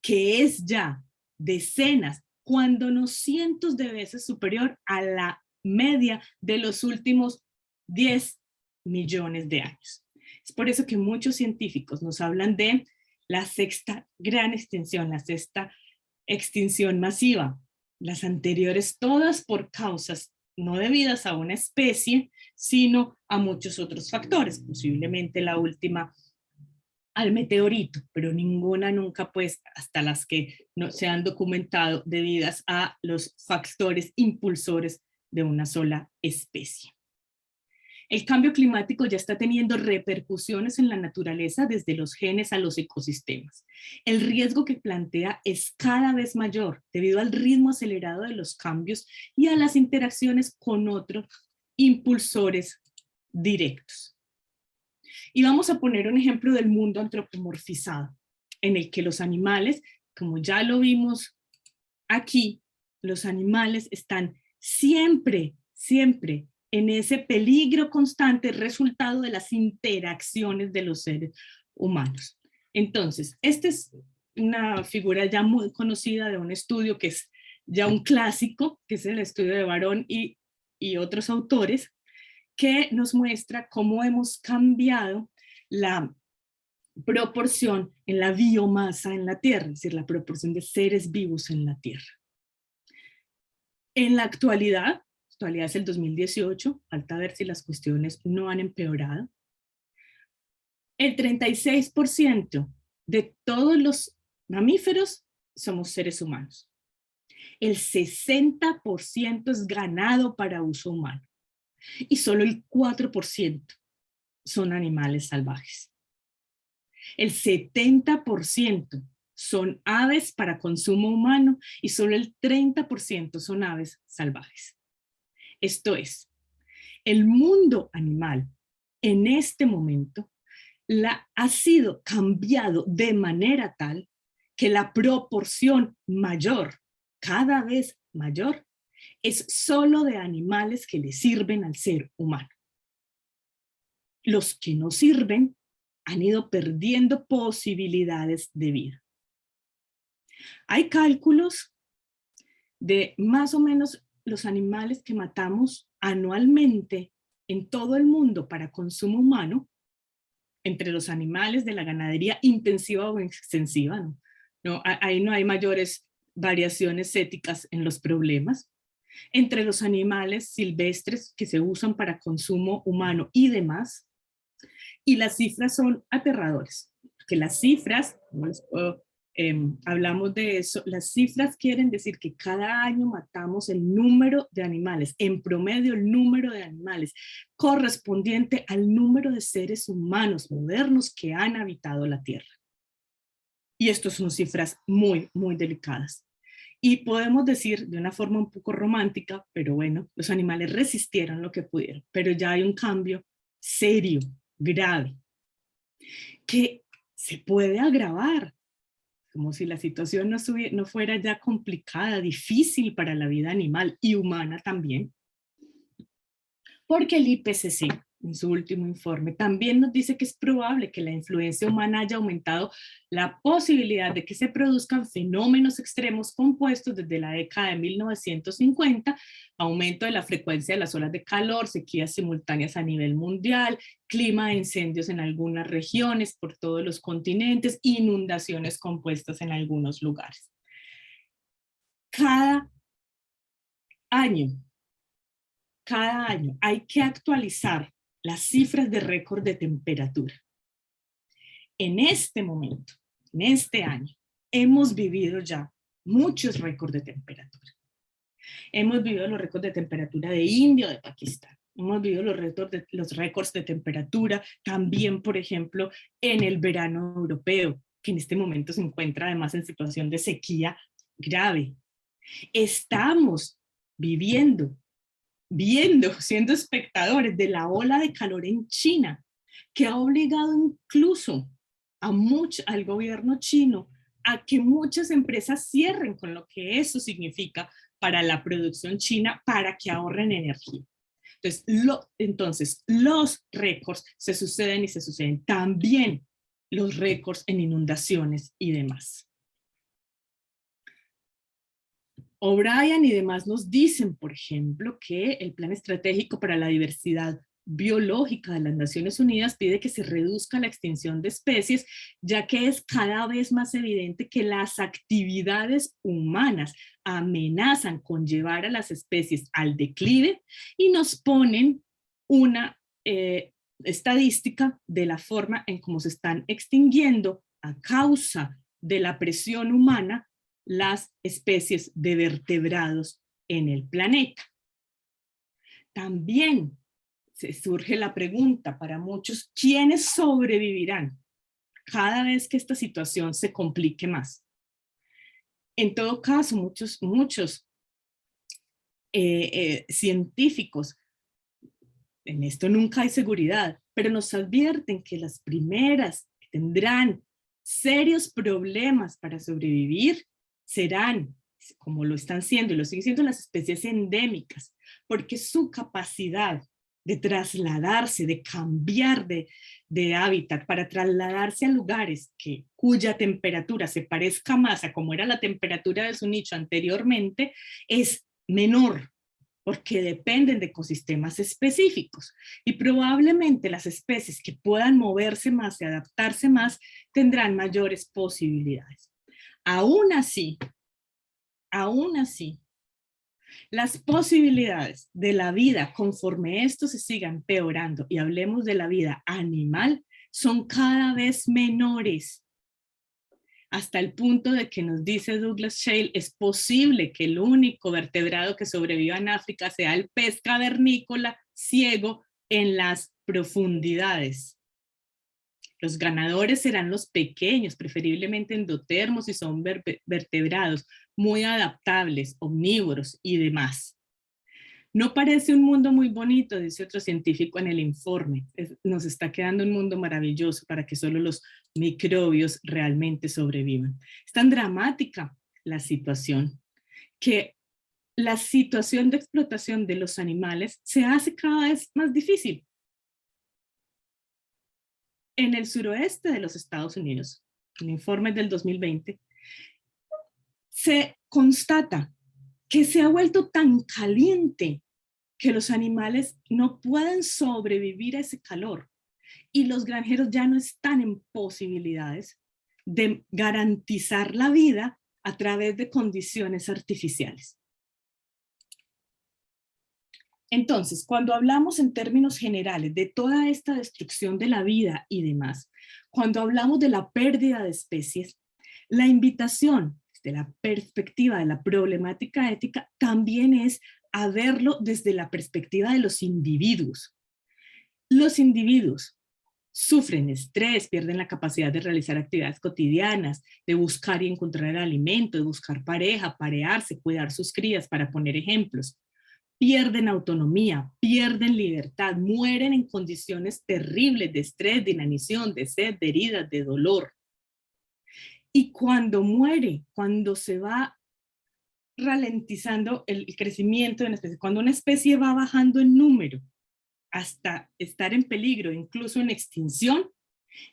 que es ya decenas, cuando no cientos de veces superior a la media de los últimos 10 millones de años. Es por eso que muchos científicos nos hablan de la sexta gran extinción, la sexta extinción masiva, las anteriores todas por causas no debidas a una especie, sino a muchos otros factores, posiblemente la última al meteorito, pero ninguna nunca, pues, hasta las que no se han documentado debidas a los factores impulsores de una sola especie. El cambio climático ya está teniendo repercusiones en la naturaleza desde los genes a los ecosistemas. El riesgo que plantea es cada vez mayor debido al ritmo acelerado de los cambios y a las interacciones con otros impulsores directos. Y vamos a poner un ejemplo del mundo antropomorfizado, en el que los animales, como ya lo vimos aquí, los animales están siempre en ese peligro constante resultado de las interacciones de los seres humanos. Entonces, esta es una figura ya muy conocida de un estudio que es ya un clásico, que es el estudio de Barón y otros autores, que nos muestra cómo hemos cambiado la proporción en la biomasa en la Tierra, es decir, la proporción de seres vivos en la Tierra. En la actualidad es el 2018, falta ver si las cuestiones no han empeorado. El 36% de todos los mamíferos somos seres humanos. El 60% es ganado para uso humano. Y solo el 4% son animales salvajes. El 70% son aves para consumo humano y solo el 30% son aves salvajes. Esto es, el mundo animal en este momento ha sido cambiado de manera tal que la proporción mayor, cada vez mayor, es solo de animales que le sirven al ser humano. Los que no sirven han ido perdiendo posibilidades de vida. Hay cálculos de más o menos los animales que matamos anualmente en todo el mundo para consumo humano, entre los animales de la ganadería intensiva o extensiva, ahí no hay mayores variaciones éticas en los problemas, entre los animales silvestres que se usan para consumo humano y demás, y las cifras son aterradoras, porque las cifras, no les puedo hablamos de eso, las cifras quieren decir que cada año matamos el número de animales, en promedio el número de animales correspondiente al número de seres humanos modernos que han habitado la Tierra. Y estas son cifras muy, muy delicadas. Y podemos decir de una forma un poco romántica, pero bueno, los animales resistieron lo que pudieron, pero ya hay un cambio serio, grave, que se puede agravar, como si la situación no fuera ya complicada, difícil para la vida animal y humana también. Porque el IPCC, en su último informe, también nos dice que es probable que la influencia humana haya aumentado la posibilidad de que se produzcan fenómenos extremos compuestos desde la década de 1950, aumento de la frecuencia de las olas de calor, sequías simultáneas a nivel mundial, clima de incendios en algunas regiones por todos los continentes, inundaciones compuestas en algunos lugares. Cada año hay que actualizar las cifras de récord de temperatura. En este momento, en este año, hemos vivido ya muchos récords de temperatura. Hemos vivido los récords de temperatura de India o de Pakistán. Hemos vivido los récords de temperatura también, por ejemplo, en el verano europeo, que en este momento se encuentra además en situación de sequía grave. Estamos viendo, siendo espectadores de la ola de calor en China, que ha obligado incluso al gobierno chino a que muchas empresas cierren, con lo que eso significa para la producción china, para que ahorren energía. Entonces los récords se suceden y se suceden. También los récords en inundaciones y demás. O'Brien y demás nos dicen, por ejemplo, que el Plan Estratégico para la Diversidad Biológica de las Naciones Unidas pide que se reduzca la extinción de especies, ya que es cada vez más evidente que las actividades humanas amenazan con llevar a las especies al declive y nos ponen una estadística de la forma en cómo se están extinguiendo a causa de la presión humana las especies de vertebrados en el planeta. También se surge la pregunta para muchos, ¿quiénes sobrevivirán cada vez que esta situación se complique más? En todo caso, muchos científicos, en esto nunca hay seguridad, pero nos advierten que las primeras que tendrán serios problemas para sobrevivir serán, como lo están siendo y lo siguen siendo, las especies endémicas, porque su capacidad de trasladarse, de cambiar de hábitat, para trasladarse a lugares cuya temperatura se parezca más a como era la temperatura de su nicho anteriormente, es menor, porque dependen de ecosistemas específicos. Y probablemente las especies que puedan moverse más y adaptarse más tendrán mayores posibilidades. Aún así, las posibilidades de la vida, conforme esto se siga empeorando, y hablemos de la vida animal, son cada vez menores. Hasta el punto de que nos dice Douglas Schale, es posible que el único vertebrado que sobreviva en África sea el pez cavernícola ciego en las profundidades. Los ganadores serán los pequeños, preferiblemente endotermos, y son vertebrados muy adaptables, omnívoros y demás. No parece un mundo muy bonito, dice otro científico en el informe. Nos está quedando un mundo maravilloso para que solo los microbios realmente sobrevivan. Es tan dramática la situación que la situación de explotación de los animales se hace cada vez más difícil. En el suroeste de los Estados Unidos, en informes del 2020, se constata que se ha vuelto tan caliente que los animales no pueden sobrevivir a ese calor y los granjeros ya no están en posibilidades de garantizar la vida a través de condiciones artificiales. Entonces, cuando hablamos en términos generales de toda esta destrucción de la vida y demás, cuando hablamos de la pérdida de especies, la invitación desde la perspectiva de la problemática ética también es a verlo desde la perspectiva de los individuos. Los individuos sufren estrés, pierden la capacidad de realizar actividades cotidianas, de buscar y encontrar alimento, de buscar pareja, parearse, cuidar sus crías, para poner ejemplos. Pierden autonomía, pierden libertad, mueren en condiciones terribles de estrés, de inanición, de sed, de heridas, de dolor. Y cuando muere, cuando se va ralentizando el crecimiento de una especie, cuando una especie va bajando en número, hasta estar en peligro, incluso en extinción,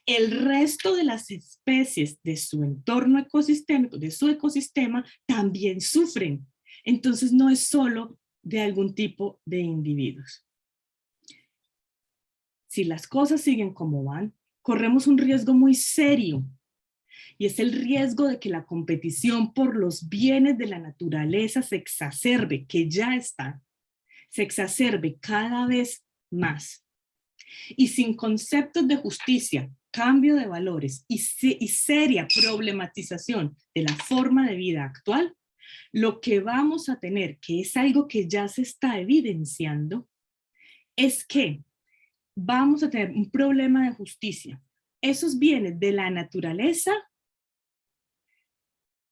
el resto de las especies de su entorno ecosistémico, de su ecosistema, también sufren. Entonces no es solo de algún tipo de individuos. Si las cosas siguen como van, corremos un riesgo muy serio, y es el riesgo de que la competición por los bienes de la naturaleza se exacerbe, que ya está, se exacerbe cada vez más. Y sin conceptos de justicia, cambio de valores y seria problematización de la forma de vida actual, lo que vamos a tener, que es algo que ya se está evidenciando, es que vamos a tener un problema de justicia. Esos bienes de la naturaleza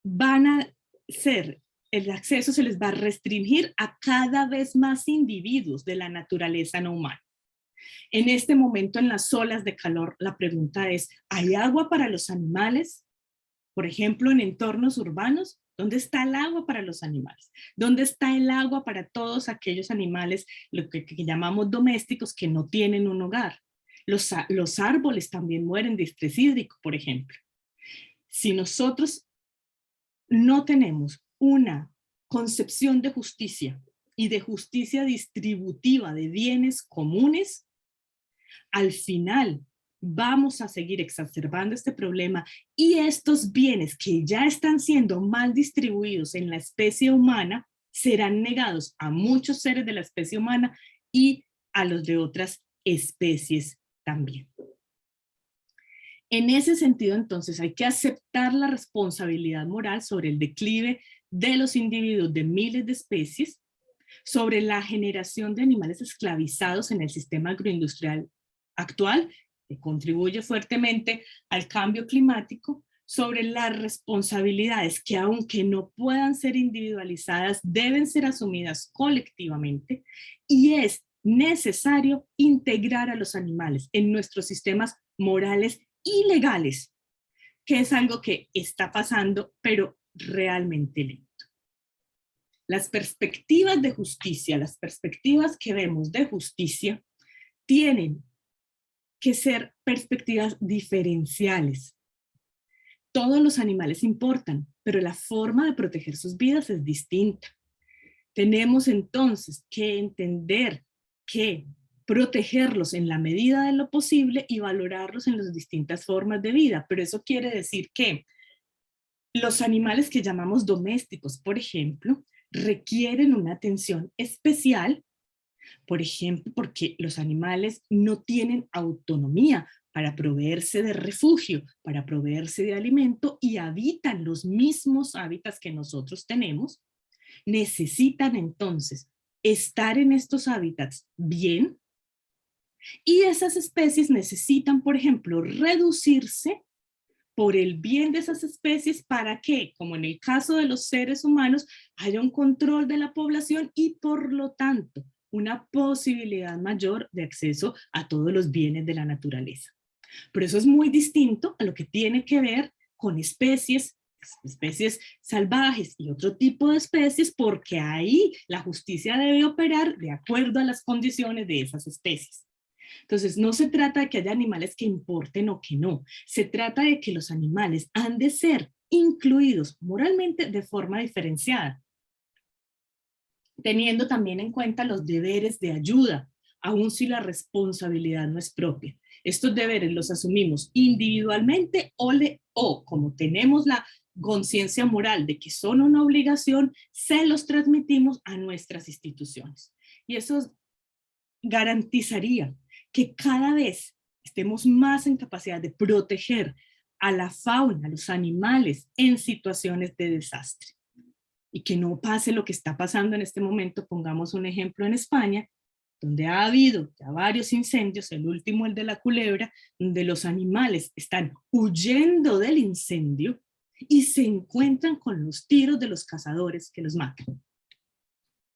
van a ser, el acceso se les va a restringir a cada vez más individuos de la naturaleza no humana. En este momento, en las olas de calor, la pregunta es, ¿hay agua para los animales? Por ejemplo, en entornos urbanos, ¿dónde está el agua para los animales? ¿Dónde está el agua para todos aquellos animales, lo que llamamos domésticos, que no tienen un hogar? Los árboles también mueren de estrés hídrico, por ejemplo. Si nosotros no tenemos una concepción de justicia y de justicia distributiva de bienes comunes, al final vamos a seguir exacerbando este problema y estos bienes que ya están siendo mal distribuidos en la especie humana serán negados a muchos seres de la especie humana y a los de otras especies también. En ese sentido, entonces, hay que aceptar la responsabilidad moral sobre el declive de los individuos de miles de especies, sobre la generación de animales esclavizados en el sistema agroindustrial actual, que contribuye fuertemente al cambio climático, sobre las responsabilidades que, aunque no puedan ser individualizadas, deben ser asumidas colectivamente, y es necesario integrar a los animales en nuestros sistemas morales y legales, que es algo que está pasando, pero realmente lento. Las perspectivas de justicia, las perspectivas que vemos de justicia, tienen que ser perspectivas diferenciales. Todos los animales importan, pero la forma de proteger sus vidas es distinta. Tenemos entonces que entender que protegerlos en la medida de lo posible y valorarlos en las distintas formas de vida, pero eso quiere decir que los animales que llamamos domésticos, por ejemplo, requieren una atención especial, por ejemplo, porque los animales no tienen autonomía para proveerse de refugio, para proveerse de alimento y habitan los mismos hábitats que nosotros tenemos. Necesitan entonces estar en estos hábitats bien, y esas especies necesitan, por ejemplo, reducirse por el bien de esas especies para que, como en el caso de los seres humanos, haya un control de la población y por lo tanto una posibilidad mayor de acceso a todos los bienes de la naturaleza. Pero eso es muy distinto a lo que tiene que ver con especies salvajes y otro tipo de especies, porque ahí la justicia debe operar de acuerdo a las condiciones de esas especies. Entonces, no se trata de que haya animales que importen o que no, se trata de que los animales han de ser incluidos moralmente de forma diferenciada, teniendo también en cuenta los deberes de ayuda, aun si la responsabilidad no es propia. Estos deberes los asumimos individualmente o como tenemos la conciencia moral de que son una obligación, se los transmitimos a nuestras instituciones. Y eso garantizaría que cada vez estemos más en capacidad de proteger a la fauna, a los animales en situaciones de desastre. Y que no pase lo que está pasando en este momento. Pongamos un ejemplo en España, donde ha habido ya varios incendios, el último el de la Culebra, donde los animales están huyendo del incendio y se encuentran con los tiros de los cazadores que los matan.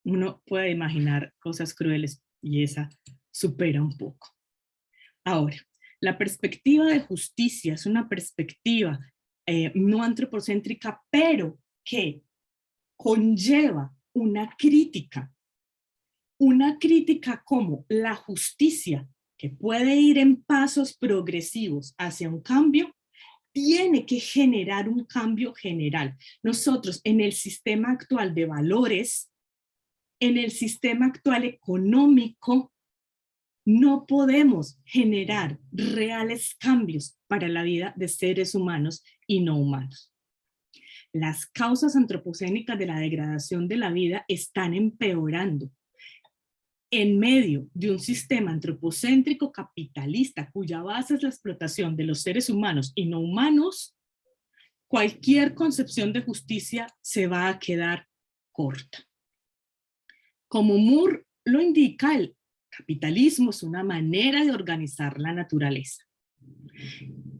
Uno puede imaginar cosas crueles y esa supera un poco. Ahora, la perspectiva de justicia es una perspectiva no antropocéntrica, pero que conlleva una crítica una crítica como la justicia, que puede ir en pasos progresivos hacia un cambio, tiene que generar un cambio general. Nosotros en el sistema actual de valores, en el sistema actual económico, no podemos generar reales cambios para la vida de seres humanos y no humanos. Las causas antropocénicas de la degradación de la vida están empeorando en medio de un sistema antropocéntrico capitalista cuya base es la explotación de los seres humanos y no humanos. Cualquier concepción de justicia se va a quedar corta. Como Moore lo indica, el capitalismo es una manera de organizar la naturaleza.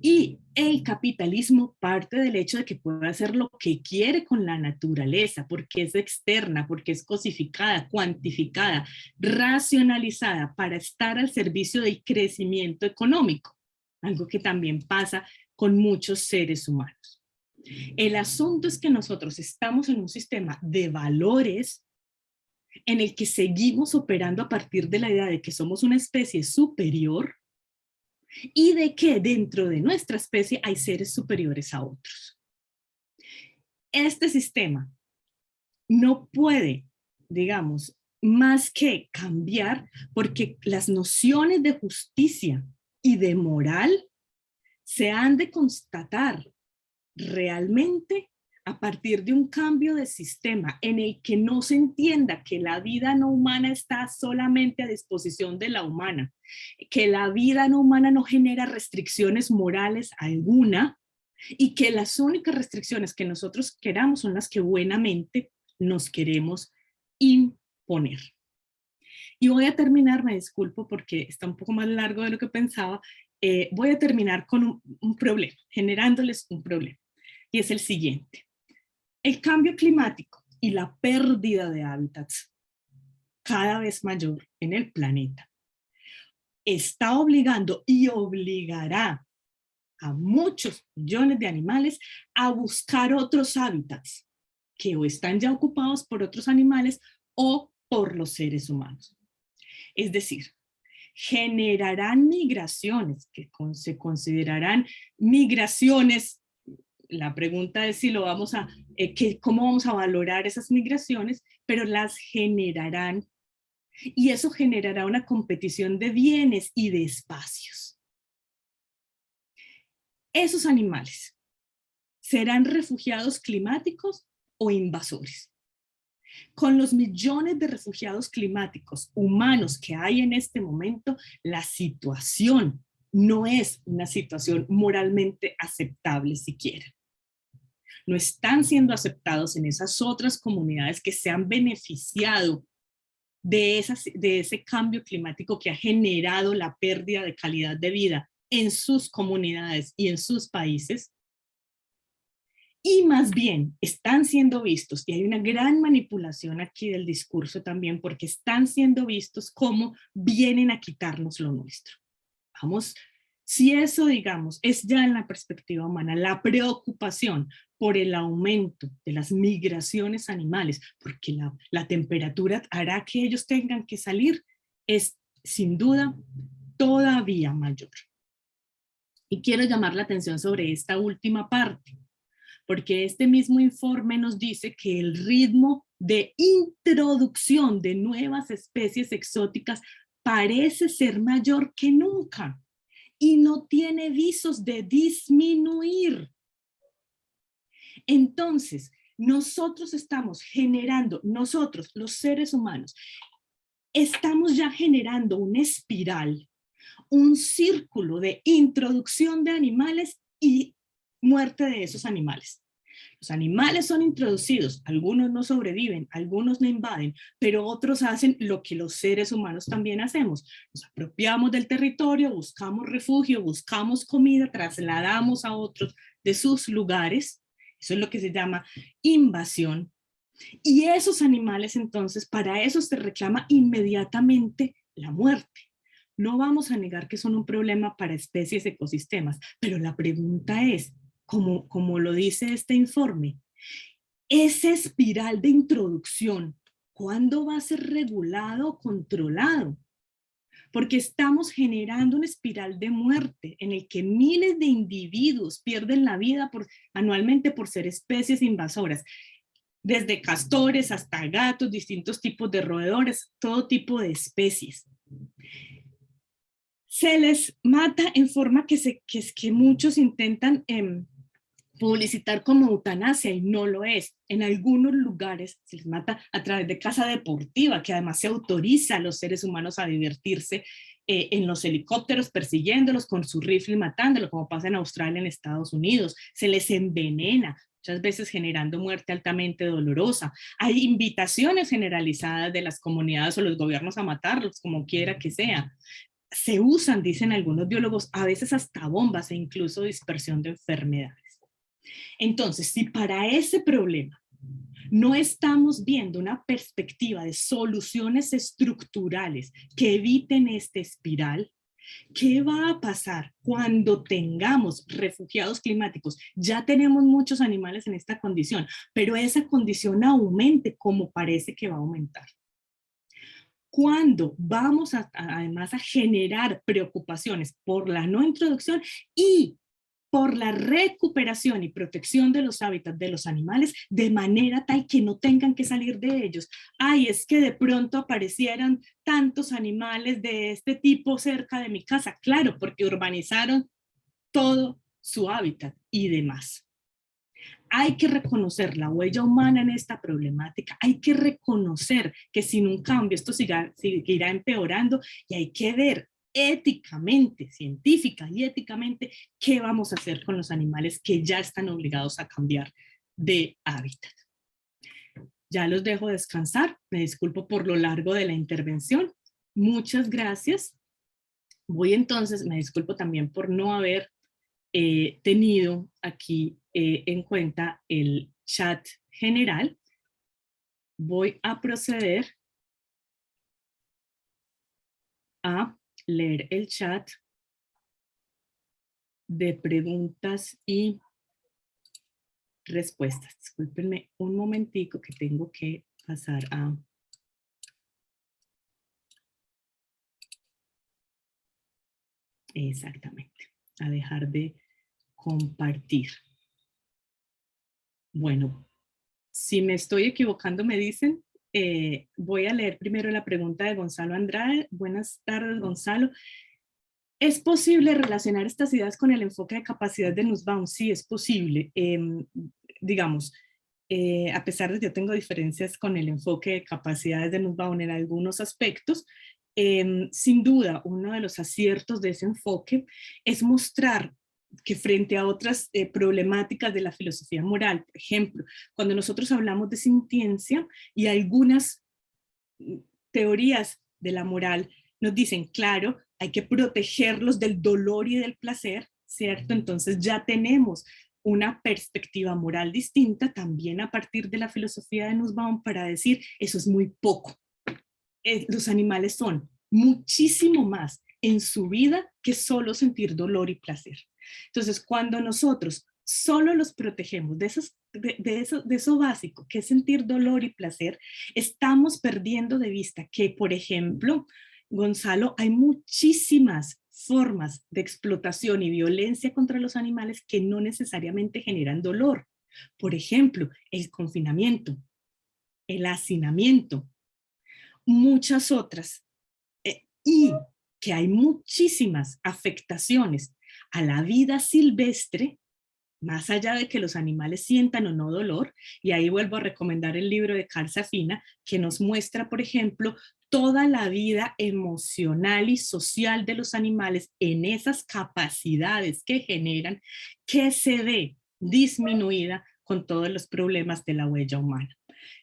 Y el capitalismo parte del hecho de que puede hacer lo que quiere con la naturaleza, porque es externa, porque es cosificada, cuantificada, racionalizada para estar al servicio del crecimiento económico, algo que también pasa con muchos seres humanos. El asunto es que nosotros estamos en un sistema de valores en el que seguimos operando a partir de la idea de que somos una especie superior y de que dentro de nuestra especie hay seres superiores a otros. Este sistema no puede, digamos, más que cambiar porque las nociones de justicia y de moral se han de constatar realmente a partir de un cambio de sistema en el que no se entienda que la vida no humana está solamente a disposición de la humana, que la vida no humana no genera restricciones morales alguna y que las únicas restricciones que nosotros queramos son las que buenamente nos queremos imponer. Y voy a terminar, me disculpo porque está un poco más largo de lo que pensaba, voy a terminar con un problema, generándoles un problema, y es el siguiente. El cambio climático y la pérdida de hábitats cada vez mayor en el planeta está obligando y obligará a muchos millones de animales a buscar otros hábitats que o están ya ocupados por otros animales o por los seres humanos. Es decir, generarán migraciones que se considerarán migraciones. La pregunta es si lo vamos a, cómo vamos a valorar esas migraciones, pero las generarán y eso generará una competición de bienes y de espacios. Esos animales serán refugiados climáticos o invasores. Con los millones de refugiados climáticos humanos que hay en este momento, la situación no es una situación moralmente aceptable siquiera. No están siendo aceptados en esas otras comunidades que se han beneficiado de ese cambio climático que ha generado la pérdida de calidad de vida en sus comunidades y en sus países. Y más bien están siendo vistos, y hay una gran manipulación aquí del discurso también, porque están siendo vistos como vienen a quitarnos lo nuestro. Vamos, si eso, digamos, es ya en la perspectiva humana, la preocupación por el aumento de las migraciones animales, porque la temperatura hará que ellos tengan que salir, es sin duda todavía mayor. Y quiero llamar la atención sobre esta última parte, porque este mismo informe nos dice que el ritmo de introducción de nuevas especies exóticas parece ser mayor que nunca y no tiene visos de disminuir. Entonces, nosotros estamos generando, nosotros, los seres humanos, estamos ya generando una espiral, un círculo de introducción de animales y muerte de esos animales. Los animales son introducidos, algunos no sobreviven, algunos no invaden, pero otros hacen lo que los seres humanos también hacemos. Nos apropiamos del territorio, buscamos refugio, buscamos comida, trasladamos a otros de sus lugares. Eso es lo que se llama invasión. Y esos animales, entonces, para eso se reclama inmediatamente la muerte. No vamos a negar que son un problema para especies, ecosistemas, pero la pregunta es, como lo dice este informe, esa espiral de introducción ¿Cuándo va a ser regulado o controlado? Porque estamos generando una espiral de muerte en el que miles de individuos pierden la vida anualmente por ser especies invasoras, desde castores hasta gatos, distintos tipos de roedores, todo tipo de especies. Se les mata en forma que muchos intentan publicitar como eutanasia y no lo es. En algunos lugares se les mata a través de caza deportiva, que además se autoriza a los seres humanos a divertirse en los helicópteros persiguiéndolos con su rifle y matándolos, como pasa en Australia, en Estados Unidos. Se les envenena, muchas veces generando muerte altamente dolorosa. Hay invitaciones generalizadas de las comunidades o los gobiernos a matarlos, como quiera que sea. Se usan, dicen algunos biólogos, a veces hasta bombas e incluso dispersión de enfermedades. Entonces, si para ese problema no estamos viendo una perspectiva de soluciones estructurales que eviten esta espiral, ¿qué va a pasar cuando tengamos refugiados climáticos? Ya tenemos muchos animales en esta condición, pero esa condición aumente como parece que va a aumentar. Cuando vamos además a generar preocupaciones por la no introducción y por la recuperación y protección de los hábitats de los animales de manera tal que no tengan que salir de ellos. Ay, es que de pronto aparecieran tantos animales de este tipo cerca de mi casa. Claro, porque urbanizaron todo su hábitat y demás. Hay que reconocer la huella humana en esta problemática, hay que reconocer que sin un cambio esto seguirá empeorando y hay que ver éticamente, científica y éticamente, qué vamos a hacer con los animales que ya están obligados a cambiar de hábitat. Ya los dejo descansar, me disculpo por lo largo de la intervención. Muchas gracias. Voy entonces, me disculpo también por no haber tenido aquí en cuenta el chat general. Voy a proceder a leer el chat de preguntas y respuestas. Discúlpenme un momentico que tengo que pasar a... Exactamente, a dejar de compartir. Bueno, si me estoy equivocando me dicen. Voy a leer primero la pregunta de Gonzalo Andrade. Buenas tardes, Gonzalo. ¿Es posible relacionar estas ideas con el enfoque de capacidad de Nussbaum? Sí, es posible. Digamos, a pesar de que yo tengo diferencias con el enfoque de capacidades de Nussbaum en algunos aspectos, sin duda uno de los aciertos de ese enfoque es mostrar que frente a otras problemáticas de la filosofía moral, por ejemplo, cuando nosotros hablamos de sintiencia y algunas teorías de la moral nos dicen, claro, hay que protegerlos del dolor y del placer, ¿cierto? Entonces ya tenemos una perspectiva moral distinta también a partir de la filosofía de Nussbaum para decir, eso es muy poco. Los animales son muchísimo más en su vida que solo sentir dolor y placer. Entonces, cuando nosotros solo los protegemos de eso básico, que es sentir dolor y placer, estamos perdiendo de vista que, por ejemplo, Gonzalo, hay muchísimas formas de explotación y violencia contra los animales que no necesariamente generan dolor. Por ejemplo, el confinamiento, el hacinamiento, muchas otras. Y que hay muchísimas afectaciones a la vida silvestre, más allá de que los animales sientan o no dolor, y ahí vuelvo a recomendar el libro de Carl Safina, que nos muestra, por ejemplo, toda la vida emocional y social de los animales en esas capacidades que generan, que se ve disminuida con todos los problemas de la huella humana.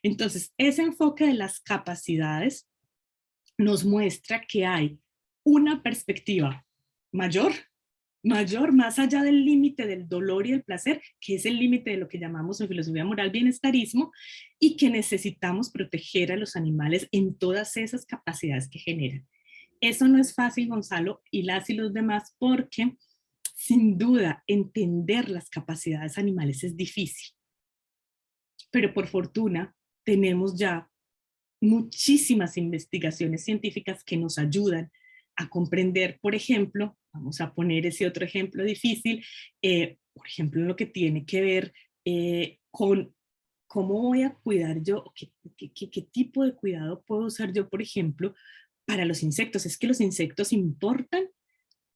Entonces, ese enfoque de las capacidades nos muestra que hay una perspectiva mayor, más allá del límite del dolor y el placer, que es el límite de lo que llamamos en filosofía moral bienestarismo, y que necesitamos proteger a los animales en todas esas capacidades que generan. Eso no es fácil, Gonzalo, y las y los demás, porque sin duda entender las capacidades animales es difícil. Pero por fortuna tenemos ya muchísimas investigaciones científicas que nos ayudan a comprender, por ejemplo, vamos a poner ese otro ejemplo difícil, por ejemplo, lo que tiene que ver con cómo voy a cuidar yo, qué tipo de cuidado puedo usar yo, por ejemplo, para los insectos. Es que los insectos importan.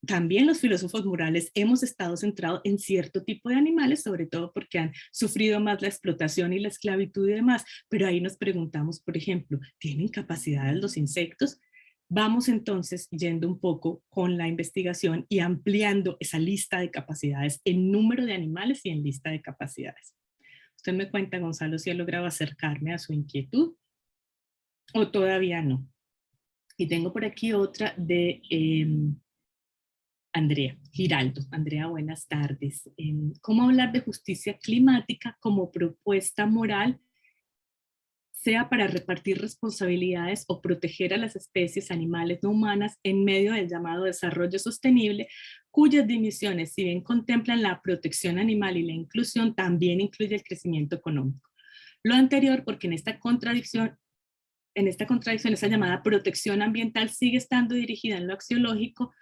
También los filósofos morales hemos estado centrados en cierto tipo de animales, sobre todo porque han sufrido más la explotación y la esclavitud y demás, pero ahí nos preguntamos, por ejemplo, ¿tienen capacidades los insectos? Vamos entonces yendo un poco con la investigación y ampliando esa lista de capacidades en número de animales y en lista de capacidades. Usted me cuenta, Gonzalo, si ha logrado acercarme a su inquietud o todavía no. Y tengo por aquí otra de Andrea Giraldo. Andrea, buenas tardes. ¿Cómo hablar de justicia climática como propuesta moral, sea para repartir responsabilidades o proteger a las especies animales no humanas en medio del llamado desarrollo sostenible, cuyas dimensiones, si bien contemplan la protección animal y la inclusión, también incluye el crecimiento económico? Lo anterior porque en esta contradicción, esa llamada protección ambiental sigue estando dirigida en lo axiológico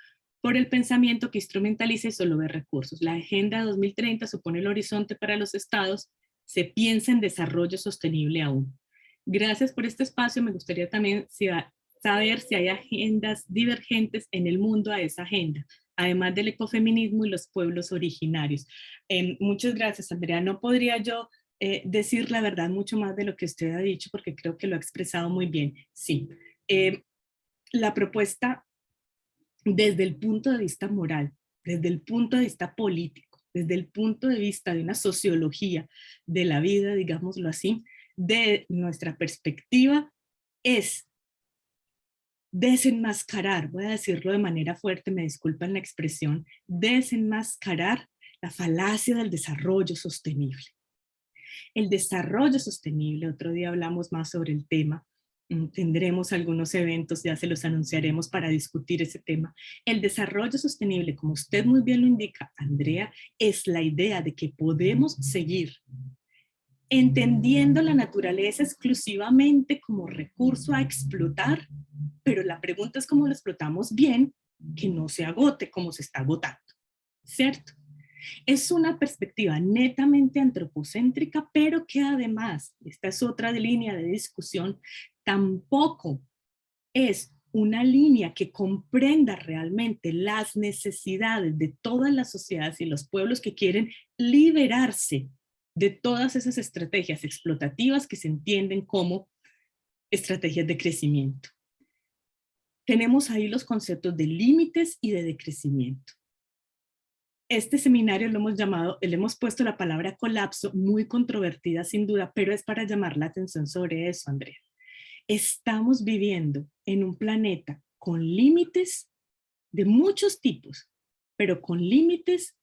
por el pensamiento que instrumentaliza y solo ve recursos. La Agenda 2030 supone el horizonte para los estados, se piensa en desarrollo sostenible aún. Gracias por este espacio, me gustaría también saber si hay agendas divergentes en el mundo a esa agenda, además del ecofeminismo y los pueblos originarios. Muchas gracias, Andrea. No podría yo decir la verdad mucho más de lo que usted ha dicho, porque creo que lo ha expresado muy bien. Sí, la propuesta desde el punto de vista moral, desde el punto de vista político, desde el punto de vista de una sociología de la vida, digámoslo así, de nuestra perspectiva, es desenmascarar, voy a decirlo de manera fuerte, me disculpan la expresión, desenmascarar la falacia del desarrollo sostenible. El desarrollo sostenible, otro día hablamos más sobre el tema, tendremos algunos eventos, ya se los anunciaremos para discutir ese tema. El desarrollo sostenible, como usted muy bien lo indica, Andrea, es la idea de que podemos seguir entendiendo la naturaleza exclusivamente como recurso a explotar, pero la pregunta es cómo lo explotamos bien, que no se agote como se está agotando, ¿cierto? Es una perspectiva netamente antropocéntrica, pero que además, esta es otra línea de discusión, tampoco es una línea que comprenda realmente las necesidades de todas las sociedades y los pueblos que quieren liberarse de todas esas estrategias explotativas que se entienden como estrategias de crecimiento. Tenemos ahí los conceptos de límites y de decrecimiento. Este seminario lo hemos llamado, le hemos puesto la palabra colapso, muy controvertida sin duda, pero es para llamar la atención sobre eso, Andrea. Estamos viviendo en un planeta con límites de muchos tipos, pero con límites,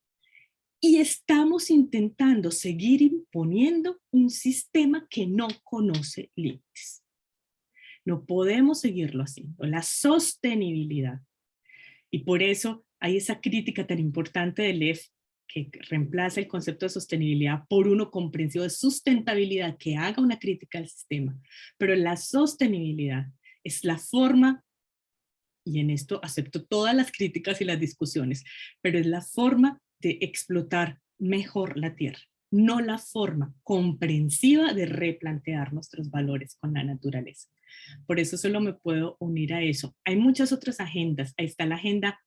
y estamos intentando seguir imponiendo un sistema que no conoce límites. No podemos seguirlo haciendo. La sostenibilidad. Y por eso hay esa crítica tan importante del Lev que reemplaza el concepto de sostenibilidad por uno comprensivo de sustentabilidad, que haga una crítica al sistema. Pero la sostenibilidad es la forma, y en esto acepto todas las críticas y las discusiones, pero es la forma de explotar mejor la tierra, no la forma comprensiva de replantear nuestros valores con la naturaleza. Por eso solo me puedo unir a eso. Hay muchas otras agendas. Ahí está la agenda,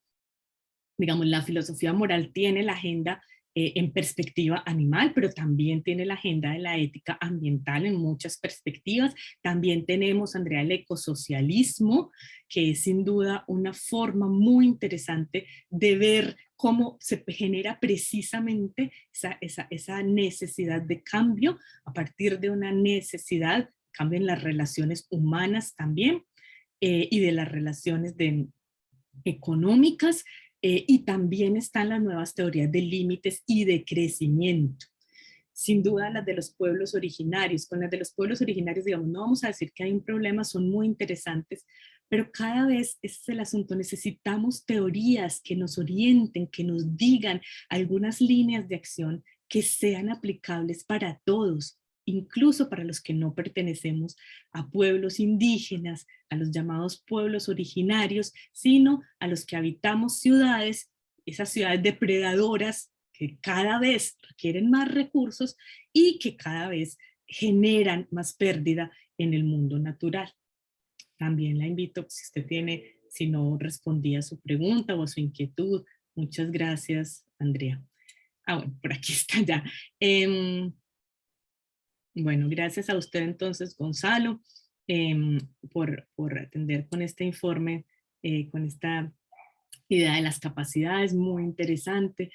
digamos, la filosofía moral tiene la agenda en perspectiva animal, pero también tiene la agenda de la ética ambiental en muchas perspectivas. También tenemos, Andrea, el ecosocialismo, que es sin duda una forma muy interesante de ver cómo se genera precisamente esa necesidad de cambio a partir de una necesidad, cambio en las relaciones humanas también, y de las relaciones económicas, y también están las nuevas teorías de límites y de crecimiento. Sin duda las de los pueblos originarios. Con las de los pueblos originarios, digamos, no vamos a decir que hay un problema, son muy interesantes, pero cada vez ese es el asunto, necesitamos teorías que nos orienten, que nos digan algunas líneas de acción que sean aplicables para todos incluso para los que no pertenecemos a pueblos indígenas, a los llamados pueblos originarios, sino a los que habitamos ciudades, esas ciudades depredadoras que cada vez requieren más recursos y que cada vez generan más pérdida en el mundo natural. También la invito, si usted tiene, si no respondía a su pregunta o a su inquietud. Muchas gracias, Andrea. Bueno, por aquí está ya. Bueno, gracias a usted entonces, Gonzalo, por atender con este informe, con esta idea de las capacidades, muy interesante.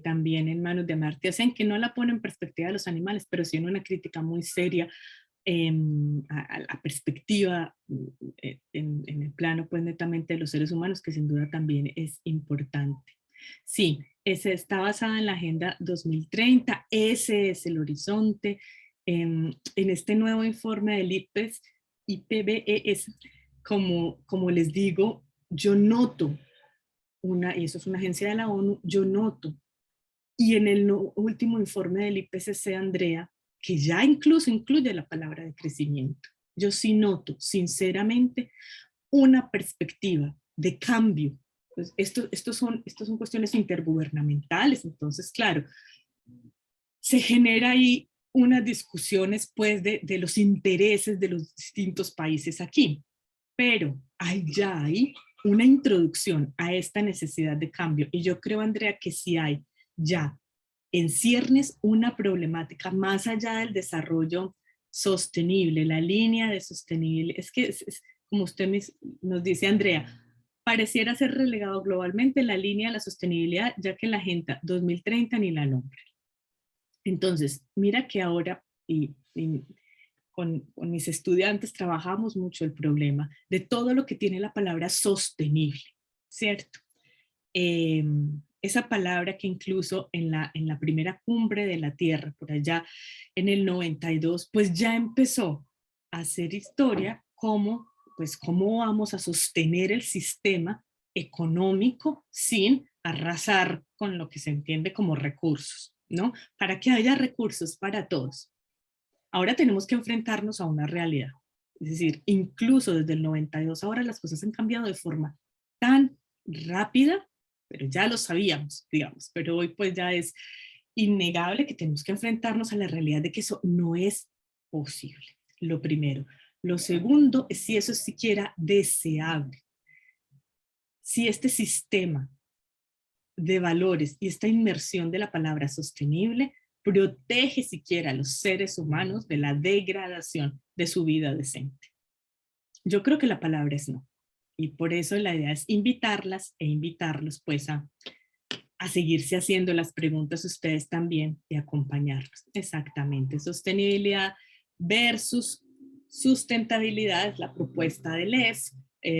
También en manos de Amartya Sen, que no la pone en perspectiva de los animales, pero sí en una crítica muy seria a la perspectiva en el plano pues netamente de los seres humanos, que sin duda también es importante. Sí, está basada en la Agenda 2030, ese es el horizonte. En este nuevo informe del IPBES, como les digo, yo noto y eso es una agencia de la ONU, yo noto, y en el último informe del IPCC, Andrea, que ya incluso incluye la palabra de crecimiento, yo sí noto, sinceramente, una perspectiva de cambio. Pues estos son cuestiones intergubernamentales, entonces, claro, se genera ahí unas discusiones pues de los intereses de los distintos países aquí, pero ya hay una introducción a esta necesidad de cambio, y yo creo, Andrea, que sí hay ya en ciernes una problemática más allá del desarrollo sostenible, la línea de sostenible, es que como usted nos dice, Andrea, pareciera ser relegado globalmente la línea de la sostenibilidad, ya que la Agenda 2030 ni la nombra. Entonces, mira que ahora, con mis estudiantes trabajamos mucho el problema de todo lo que tiene la palabra sostenible, ¿cierto? Esa palabra que incluso en la primera cumbre de la Tierra, por allá en el 92, pues ya empezó a hacer historia cómo vamos a sostener el sistema económico sin arrasar con lo que se entiende como recursos, ¿no? Para que haya recursos para todos. Ahora tenemos que enfrentarnos a una realidad. Es decir, incluso desde el 92 ahora las cosas han cambiado de forma tan rápida, pero ya lo sabíamos, digamos, pero hoy pues ya es innegable que tenemos que enfrentarnos a la realidad de que eso no es posible, lo primero. Lo segundo es si eso es siquiera deseable. Si este sistema de valores y esta inmersión de la palabra sostenible protege siquiera a los seres humanos de la degradación de su vida decente. Yo creo que la palabra es no. Y por eso la idea es invitarlas e invitarlos pues a seguirse haciendo las preguntas ustedes también y acompañarlos. Exactamente, sostenibilidad versus sustentabilidad es la propuesta del ES.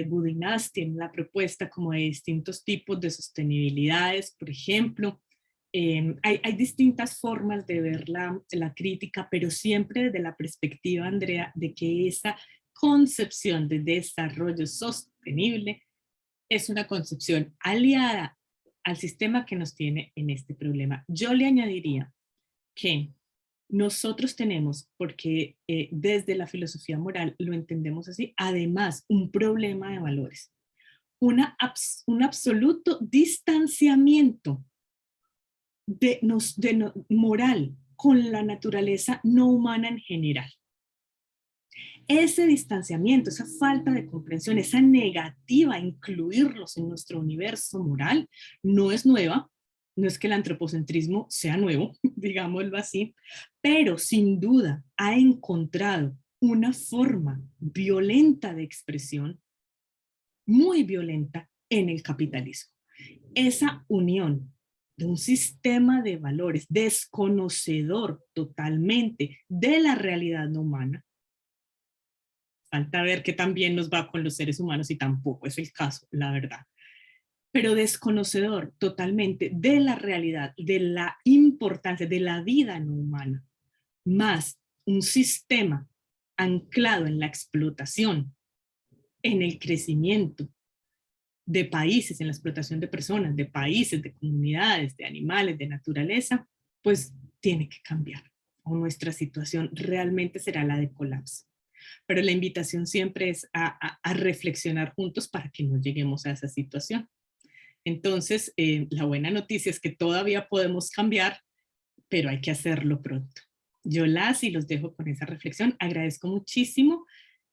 Budinas tiene la propuesta como de distintos tipos de sostenibilidades, por ejemplo. Hay distintas formas de ver la crítica, pero siempre desde la perspectiva, Andrea, de que esa concepción de desarrollo sostenible es una concepción aliada al sistema que nos tiene en este problema. Yo le añadiría que nosotros tenemos, porque desde la filosofía moral lo entendemos así, además un problema de valores, un absoluto distanciamiento moral con la naturaleza no humana en general. Ese distanciamiento, esa falta de comprensión, esa negativa a incluirlos en nuestro universo moral no es nueva, no es que el antropocentrismo sea nuevo, digámoslo así, pero sin duda ha encontrado una forma violenta de expresión, muy violenta, en el capitalismo. Esa unión de un sistema de valores desconocedor totalmente de la realidad no humana. Falta ver que también nos va con los seres humanos y tampoco es el caso, la verdad. Pero desconocedor totalmente de la realidad, de la importancia de la vida no humana, más un sistema anclado en la explotación, en el crecimiento de países, en la explotación de personas, de países, de comunidades, de animales, de naturaleza, pues tiene que cambiar. o nuestra situación realmente será la de colapso. Pero la invitación siempre es a reflexionar juntos para que no lleguemos a esa situación. Entonces, la buena noticia es que todavía podemos cambiar, pero hay que hacerlo pronto. Yo y los dejo con esa reflexión. Agradezco muchísimo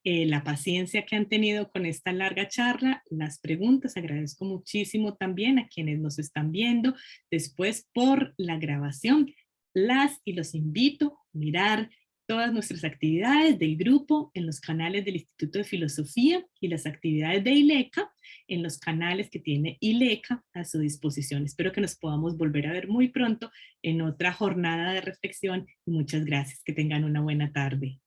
la paciencia que han tenido con esta larga charla, las preguntas. Agradezco muchísimo también a quienes nos están viendo después por la grabación. Las y los invito a mirar todas nuestras actividades del grupo en los canales del Instituto de Filosofía y las actividades de ILECA en los canales que tiene ILECA a su disposición. Espero que nos podamos volver a ver muy pronto en otra jornada de reflexión. Muchas gracias. Que tengan una buena tarde.